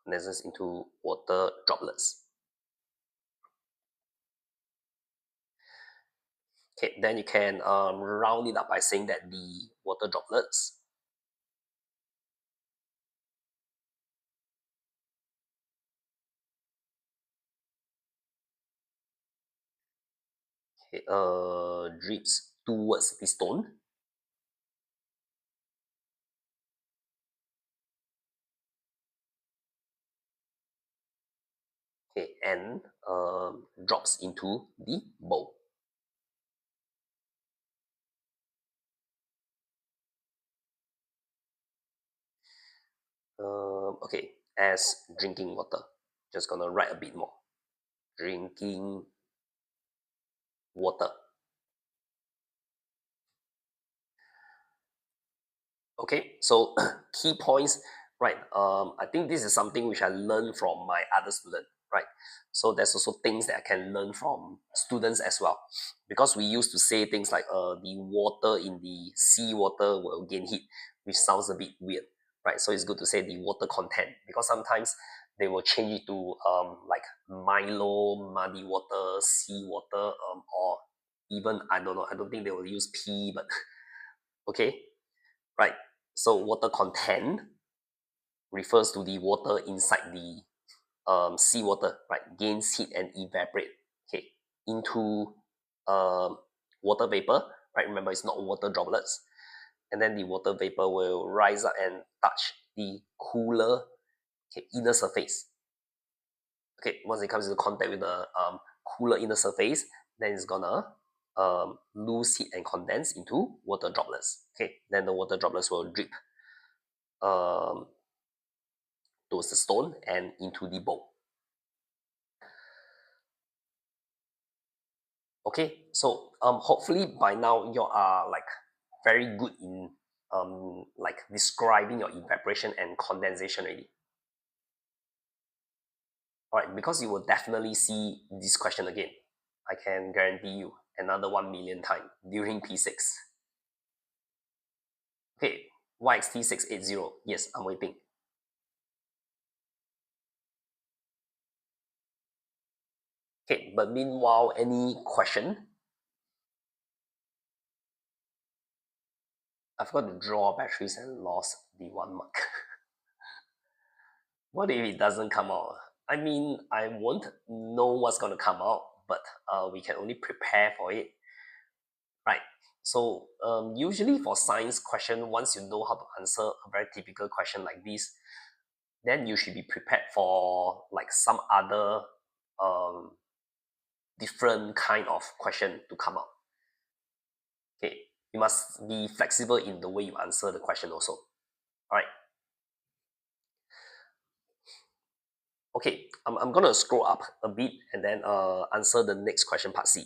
condenses into water droplets. Okay, then you can round it up by saying that the water droplets, okay, drips towards the stone, okay, and drops into the bowl. Okay, as drinking water. Just gonna write a bit more. Drinking water. Okay, so key points, right? I think this is something which I learned from my other student, right? So there's also things that I can learn from students as well, because we used to say things like the water in the sea water will gain heat, which sounds a bit weird, right? So it's good to say the water content, because sometimes they will change it to like Milo, muddy water, sea water, or even I don't know, I don't think they will use pee, but okay, right? So water content refers to the water inside the seawater, right? Gains heat and evaporate, okay, into water vapor, right? Remember, it's not water droplets. And then the water vapor will rise up and touch the cooler, okay, inner surface. Okay, once it comes into contact with the cooler inner surface, then it's gonna lose heat and condense into water droplets. Okay, then the water droplets will drip um, towards the stone and into the bowl. Okay, so hopefully by now you are like very good in like describing your evaporation and condensation already. All right, because you will definitely see this question again. I can guarantee you another 1 million time during P6. Okay, YXT680. Yes, I'm waiting. Okay, but meanwhile, any question? I forgot to draw batteries and lost the 1 mark. What if it doesn't come out? I mean, I won't know what's going to come out, but we can only prepare for it, right? So usually for science question, once you know how to answer a very typical question like this, then you should be prepared for like some other um, different kind of question to come out. Okay, you must be flexible in the way you answer the question also. All right. Okay, I'm gonna scroll up a bit and then answer the next question, part C.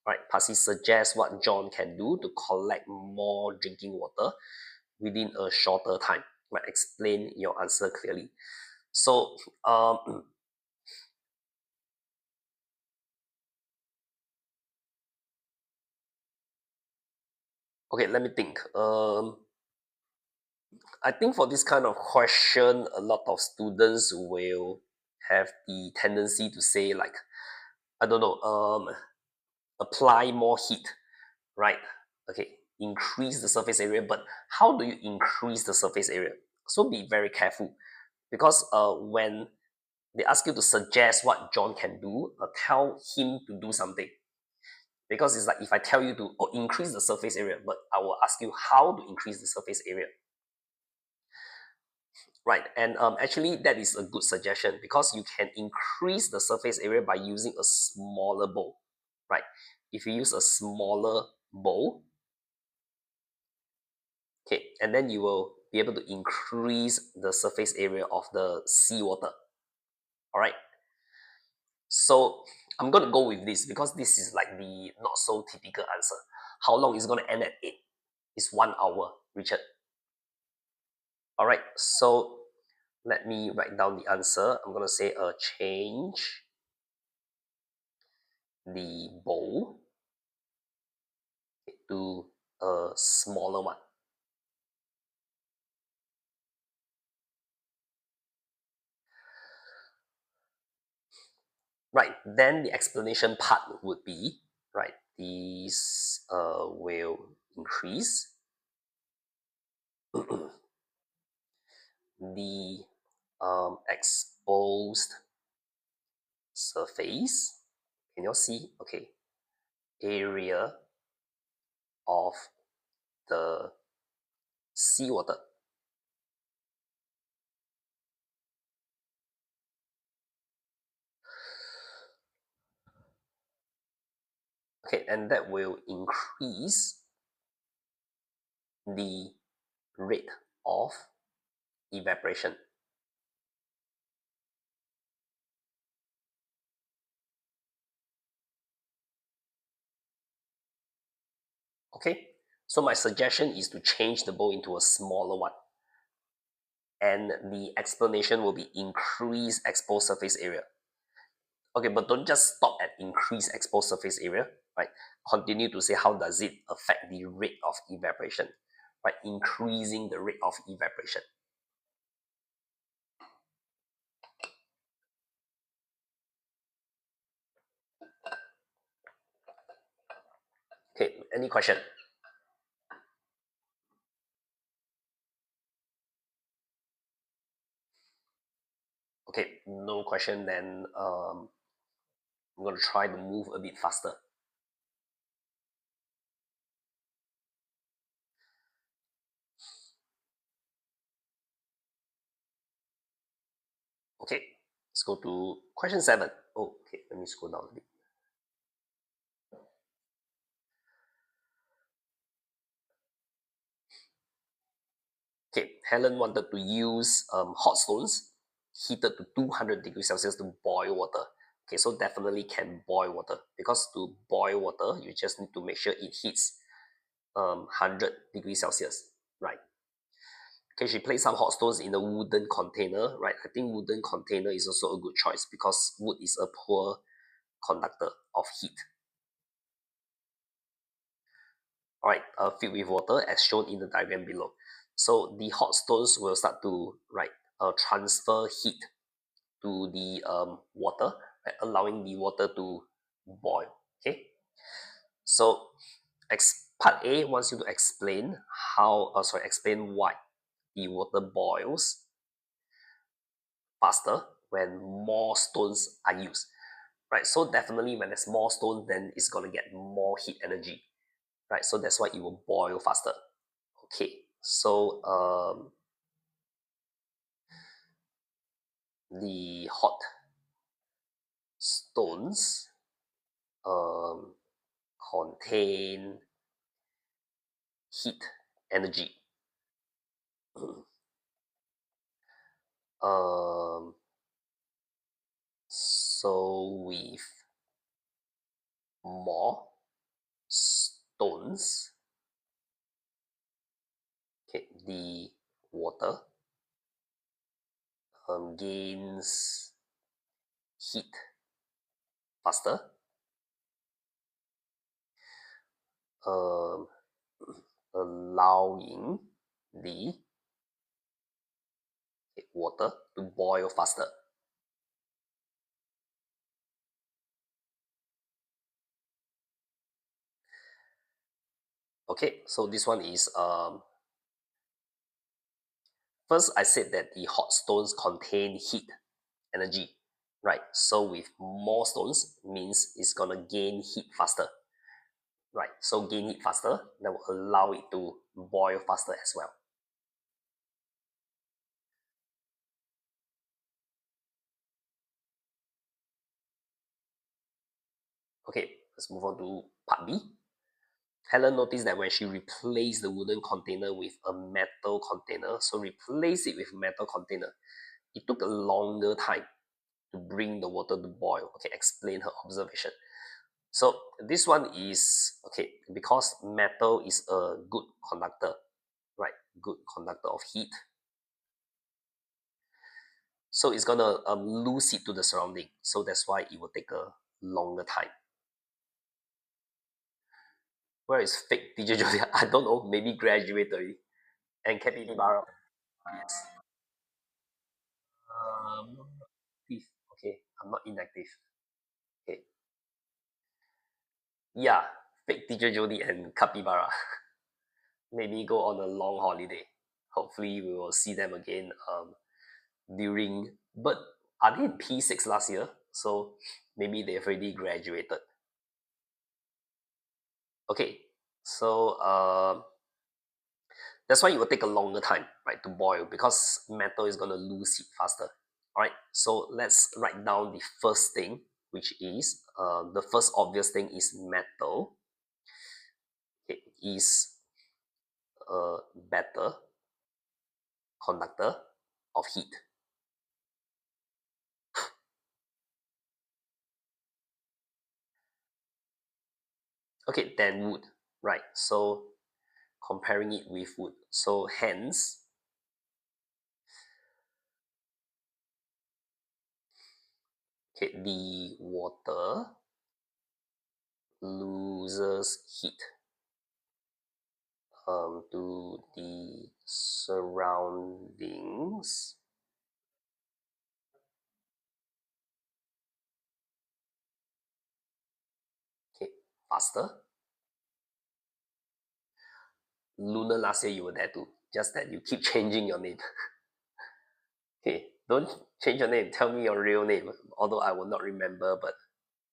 All right, part C suggests what John can do to collect more drinking water within a shorter time. Right, explain your answer clearly. So okay, let me think. I think for this kind of question, a lot of students will have the tendency to say like, I don't know, apply more heat, right? Okay, increase the surface area, but how do you increase the surface area? So be very careful because when they ask you to suggest what John can do, tell him to do something. Because it's like if I tell you to increase the surface area, but I will ask you how to increase the surface area. Right, and actually that is a good suggestion because you can increase the surface area by using a smaller bowl, right? If you use a smaller bowl, okay, and then you will be able to increase the surface area of the seawater. All right, so I'm gonna go with this because this is like the not so typical answer. How long is gonna end at 8? It's 1 hour, Richard. All right, so let me write down the answer. I'm gonna say change the bowl to a smaller one. Right, then the explanation part would be, right, these will increase the exposed surface. Can you see? Okay, area of the seawater. Okay, and that will increase the rate of evaporation. Okay, so my suggestion is to change the bowl into a smaller one. And the explanation will be increase exposed surface area. Okay, but don't just stop at increase exposed surface area, right? Continue to say how does it affect the rate of evaporation, right? Increasing the rate of evaporation. Okay, any question? Okay, no question, then I'm going to try to move a bit faster. Okay, let's go to question 7. Oh, okay, let me scroll down a bit. Okay, Helen wanted to use hot stones heated to 200 degrees Celsius to boil water. Okay, so definitely can boil water, because to boil water, you just need to make sure it hits 100 degrees Celsius, right? Okay, she placed some hot stones in a wooden container, right? I think wooden container is also a good choice because wood is a poor conductor of heat. All right, filled with water as shown in the diagram below. So the hot stones will start to transfer heat to the water, right, allowing the water to boil. Okay, so part A wants you to explain explain why the water boils faster when more stones are used. Right, so definitely when there's more stones, then it's gonna get more heat energy. Right, so that's why it will boil faster. Okay, so the hot stones um, contain heat energy. um, so with more stones, okay, the water gains heat faster, um, allowing the water to boil faster. Okay, so this one is first I said that the hot stones contain heat energy, right? So with more stones means it's gonna gain heat faster, right? So gain heat faster, that will allow it to boil faster as well. Okay, let's move on to part B. Helen noticed that when she replaced the wooden container with a metal container, so replace it with metal container, it took a longer time to bring the water to boil. Okay, explain her observation. So this one is okay because metal is a good conductor, right? Good conductor of heat. So it's gonna lose heat to the surrounding. So that's why it will take a longer time. Where is fake teacher Jody? I don't know. Maybe graduated already. And capybara. Yes. Active. Okay, I'm not inactive. Okay. Yeah, fake teacher Jody and capybara. Maybe go on a long holiday. Hopefully, we will see them again during. But are they in P6 last year? So maybe they've already graduated. Okay, so that's why it will take a longer time, right, to boil because metal is gonna lose heat faster. All right, so let's write down the first thing, which is the first obvious thing is metal. It is a better conductor of heat. Okay, then wood, right? So comparing it with wood. So hence, okay, the water loses heat to the surroundings, okay, faster. Luna last year you were there too, just that you keep changing your name. Okay, don't change your name. Tell me your real name. Although I will not remember, but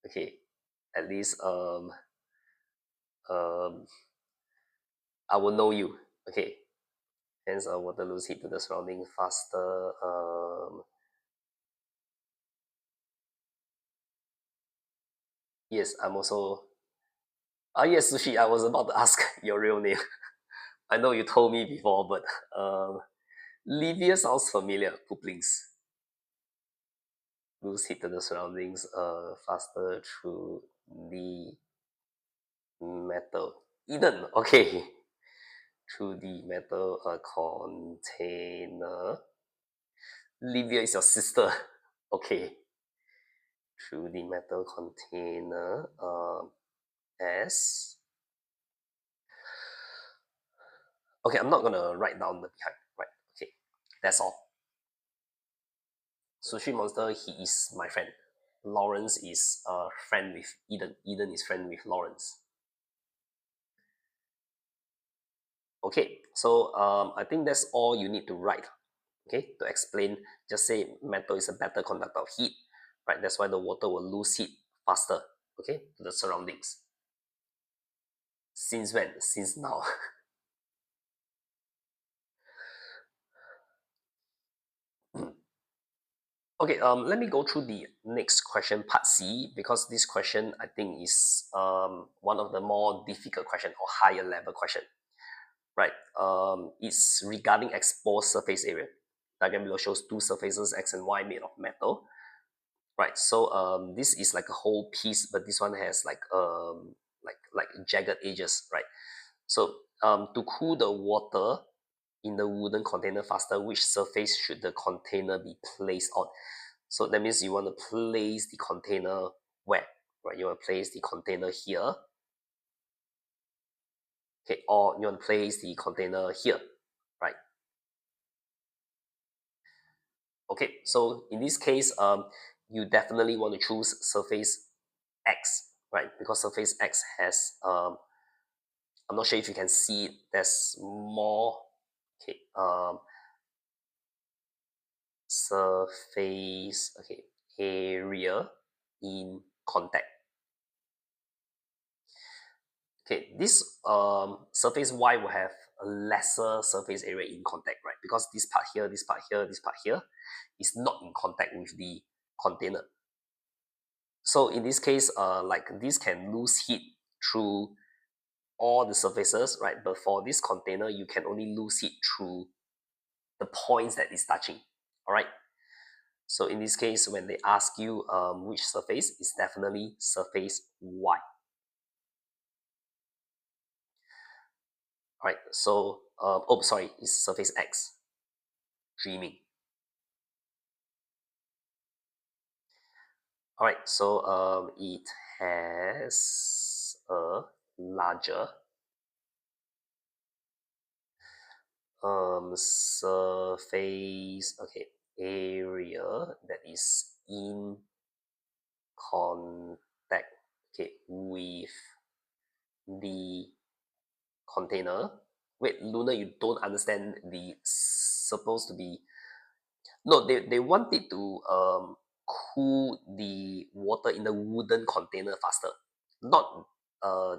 okay, at least um I will know you. Okay, hence water lose heat to the surrounding faster. Yes, I'm also. Yes, Sushi. I was about to ask your real name. I know you told me before, but Livia sounds familiar. Pooplings. Lose hit to the surroundings faster through the metal. Eden. Okay. Through the metal container. Livia is your sister. Okay. Through the metal container. S. Okay, I'm not gonna write down the behind. Right. Okay. That's all. Sushi Monster, he is my friend. Lawrence is friend with Eden. Eden is friend with Lawrence. Okay, so I think that's all you need to write. Okay, to explain, just say metal is a better conductor of heat, right? That's why the water will lose heat faster, okay, to the surroundings. Since when? Since now. Okay, let me go through the next question, part C, because this question I think is one of the more difficult question or higher level question, right? It's regarding exposed surface area. Diagram below shows two surfaces X and Y made of metal, right? So this is like a whole piece, but this one has like jagged edges, right? So to cool the water in the wooden container faster, which surface should the container be placed on? So that means you want to place the container where, right? You want to place the container here, okay, or you want to place the container here, right? Okay, so in this case, you definitely want to choose surface X, right? Because surface X has, I'm not sure if you can see it, there's more, okay, surface, okay, area in contact. Okay, this surface Y will have a lesser surface area in contact, right? Because this part here, this part here, this part here is not in contact with the container. So in this case, like this can lose heat through all the surfaces, right? But for this container, you can only lose heat through the points that is touching. All right. So in this case, when they ask you which surface, it's definitely surface Y. All right. So oh, sorry, it's surface X. Dreaming. All right. So it has a larger surface, okay, area that is in contact, okay, with the container. Wait, Luna, you don't understand the supposed to be. No, they want it to cool the water in the wooden container faster, not uh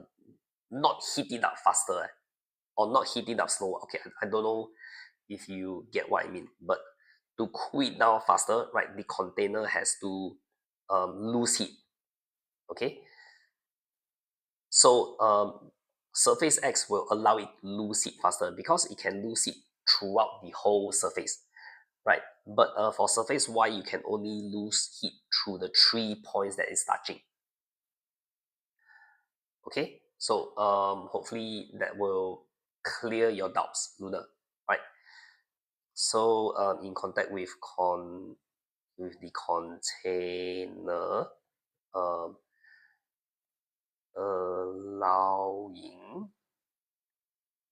not heat it up faster, or not heat it up slower. Okay, I don't know if you get what I mean, but to cool it down faster, right, the container has to lose heat. Okay, so surface X will allow it to lose heat faster because it can lose heat throughout the whole surface, right? But for surface Y, you can only lose heat through the 3 points that is touching. Okay, so hopefully that will clear your doubts, Luna, right? So in contact with the container, um, allowing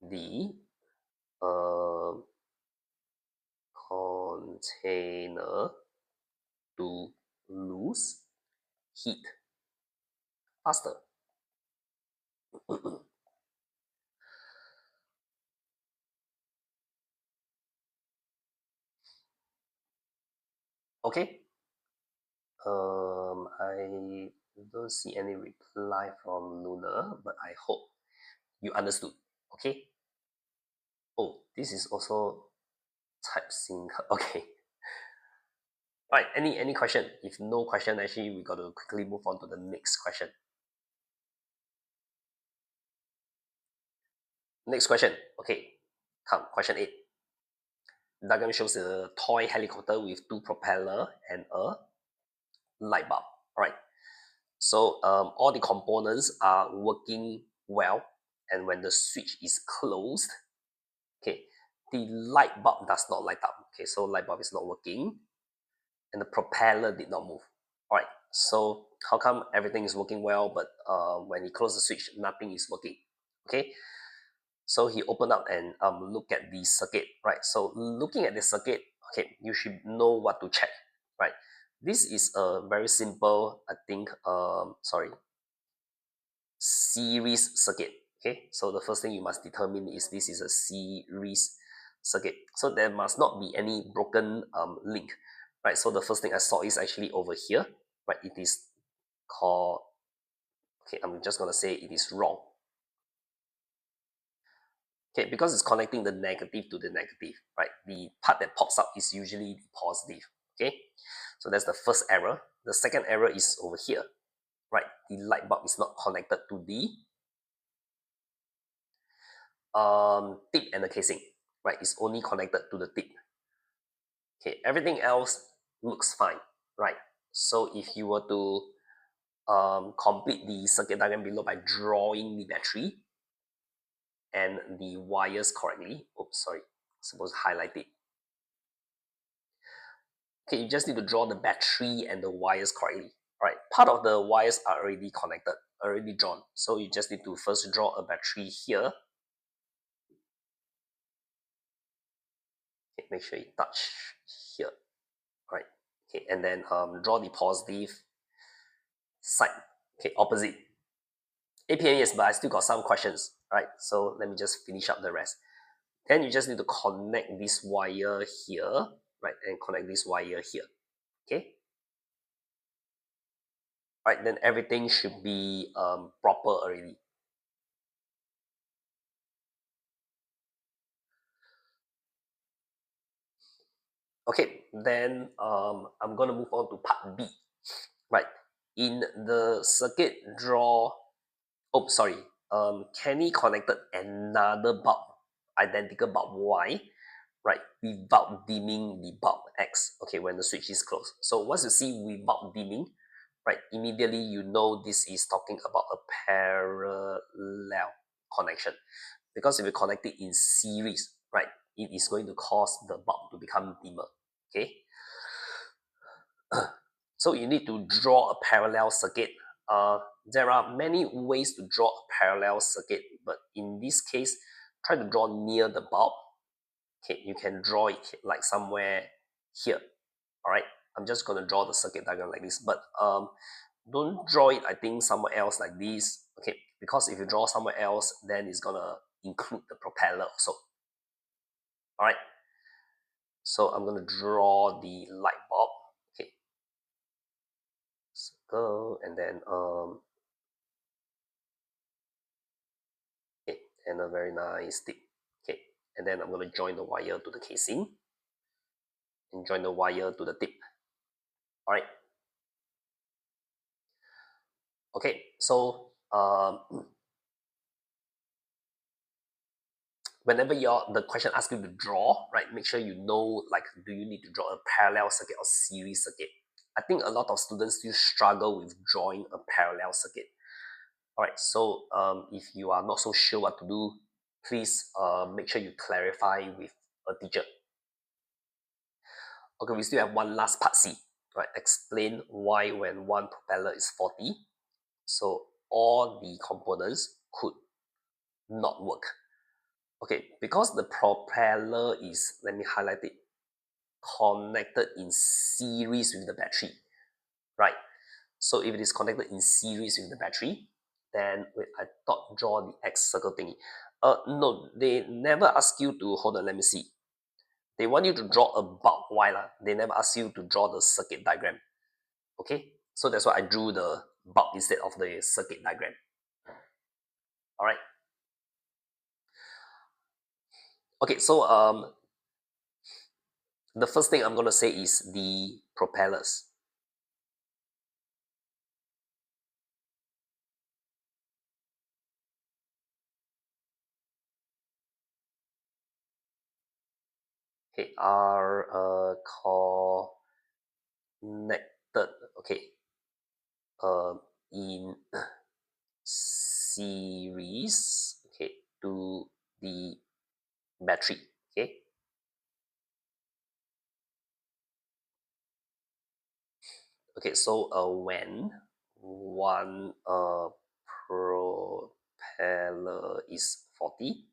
the um container to lose heat faster. Okay. I don't see any reply from Luna, but I hope you understood. Okay. Oh, this is also type sync. Okay. Right. Any question? If no question, actually we got to quickly move on to the next question. Next question. Okay, come question 8. The diagram shows a toy helicopter with 2 propeller and a light bulb. All right. So all the components are working well, and when the switch is closed, okay, the light bulb does not light up. Okay, so light bulb is not working, and the propeller did not move. All right. So how come everything is working well, but when he closed the switch, nothing is working? Okay. So he opened up and look at the circuit, right? So looking at the circuit, okay, you should know what to check, right? This is a very simple, I think, series circuit. Okay, so the first thing you must determine is this is a series circuit. So there must not be any broken link, right? So the first thing I saw is actually over here, right? It is called, okay, I'm just gonna say it is wrong. Okay, because it's connecting the negative to the negative, right? The part that pops up is usually the positive. Okay, so that's the first error. The second error is over here, right? The light bulb is not connected to the tip and the casing, right? It's only connected to the tip. Okay, everything else looks fine, right? So if you were to complete the circuit diagram below by drawing the battery and the wires correctly, oops, sorry, supposed to highlight it. Okay, you just need to draw the battery and the wires correctly. All right, part of the wires are already connected, already drawn. So you just need to first draw a battery here. Okay, make sure you touch here. All right. Okay, and then draw the positive side. Okay, opposite. APM, yes, but I still got some questions. All right, so let me just finish up the rest. Then you just need to connect this wire here, right, and connect this wire here. Okay. All right, then everything should be proper already. Okay, then I'm gonna move on to part B. Right, in the circuit draw, oh sorry, Kenny connected another bulb, identical bulb Y, right, without dimming the bulb X. Okay, when the switch is closed. So once you see without dimming, right, immediately you know this is talking about a parallel connection. Because if you connect it in series, right, it is going to cause the bulb to become dimmer. Okay, so you need to draw a parallel circuit. There are many ways to draw a parallel circuit, but in this case, try to draw near the bulb. Okay, you can draw it like somewhere here. All right, I'm just gonna draw the circuit diagram like this, but don't draw it, I think, somewhere else like this. Okay, because if you draw somewhere else, then it's gonna include the propeller also. All right, so I'm gonna draw the light bulb. Okay, circle, and then okay, and a very nice tip. Okay, and then I'm going to join the wire to the casing and join the wire to the tip. All right. Okay, so whenever the question asks you to draw, right, make sure you know, like, do you need to draw a parallel circuit or series circuit? I think a lot of students still struggle with drawing a parallel circuit. All right, so if you are not so sure what to do, please make sure you clarify with a teacher. Okay, we still have one last part C, right? Explain why when one propeller is faulty, so all the components could not work. Okay, because the propeller is, let me highlight it, connected in series with the battery, right? So if it is connected in series with the battery, then wait, I thought draw the X circle thingy. No, they never ask you to, hold on, let me see. They want you to draw a bulb wire. They never ask you to draw the circuit diagram. Okay, so that's why I drew the bulb instead of the circuit diagram. All right. Okay, so the first thing I'm going to say is the propellers. okay, are connected, okay, in series, okay, to the battery, okay. Okay, so when one propeller is faulty,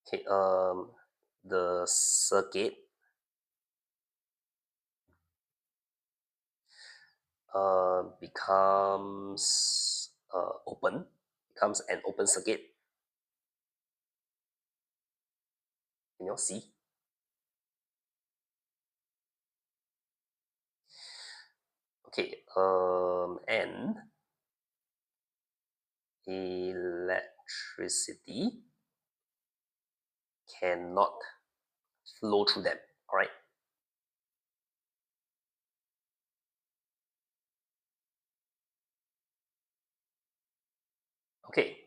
okay, the circuit becomes becomes an open circuit. Can you see? Okay, and electricity cannot flow through them. All right. Okay,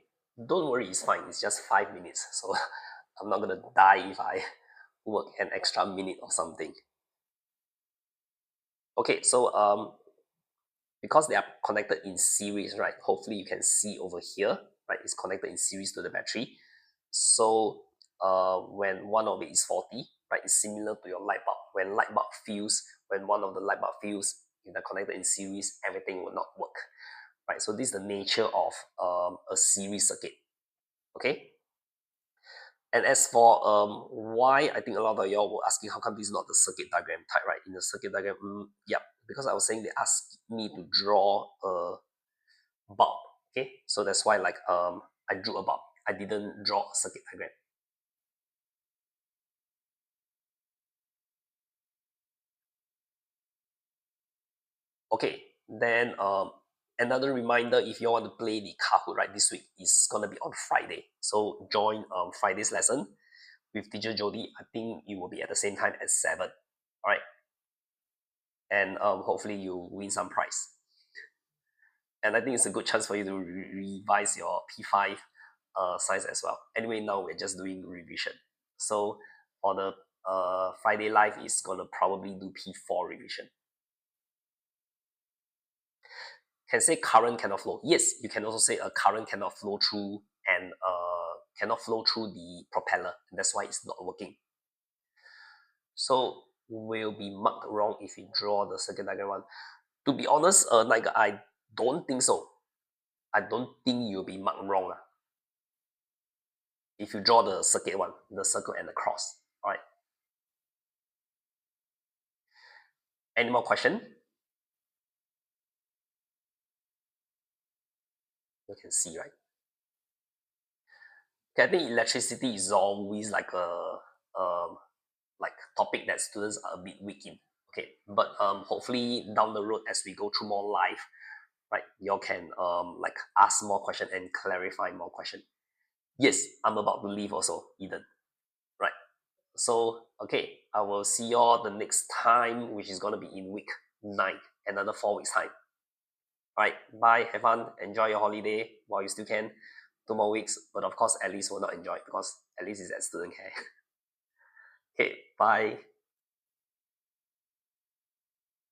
don't worry, it's fine. It's just 5 minutes, so I'm not gonna die if I work an extra minute or something. Okay, so because they are connected in series, right? Hopefully you can see over here, right? It's connected in series to the battery. So when one of it is faulty, right, it's similar to your light bulb. When light bulb fails, when one of the light bulb fails, if they're connected in series, everything will not work, right? So this is the nature of a series circuit. Okay. And as for why, I think a lot of y'all were asking how come this is not the circuit diagram type, right? In the circuit diagram, yeah, because I was saying they asked me to draw a bulb. Okay, so that's why like I drew a bulb. I didn't draw a circuit diagram. Okay, then another reminder, if you want to play the Kahoot, right, this week is gonna be on Friday. So join Friday's lesson with teacher Jody. I think you will be at the same time at 7. All right, and hopefully you win some prize. And I think it's a good chance for you to revise your P5 science as well. Anyway, now we're just doing revision. So for the Friday live is gonna probably do P4 revision. Can say current cannot flow. Yes, you can also say a current cannot flow through and cannot flow through the propeller. That's why it's not working. So will be marked wrong if you draw the circuit diagram one. To be honest, like I don't think so. I don't think you'll be marked wrong. If you draw the circuit one, the circle and the cross. All right. Any more question? You can see, right? Okay, I think electricity is always like a like topic that students are a bit weak in. Okay, but hopefully down the road as we go through more live, right, you can like ask more question and clarify more question. Yes, I'm about to leave also, Eden. Right. So okay, I will see y'all the next time, which is gonna be in week 9, another 4 weeks time. All right, bye. Have fun. Enjoy your holiday while you still can. 2 more weeks, but of course, Alice will not enjoy it because Alice is at student care. Okay, bye.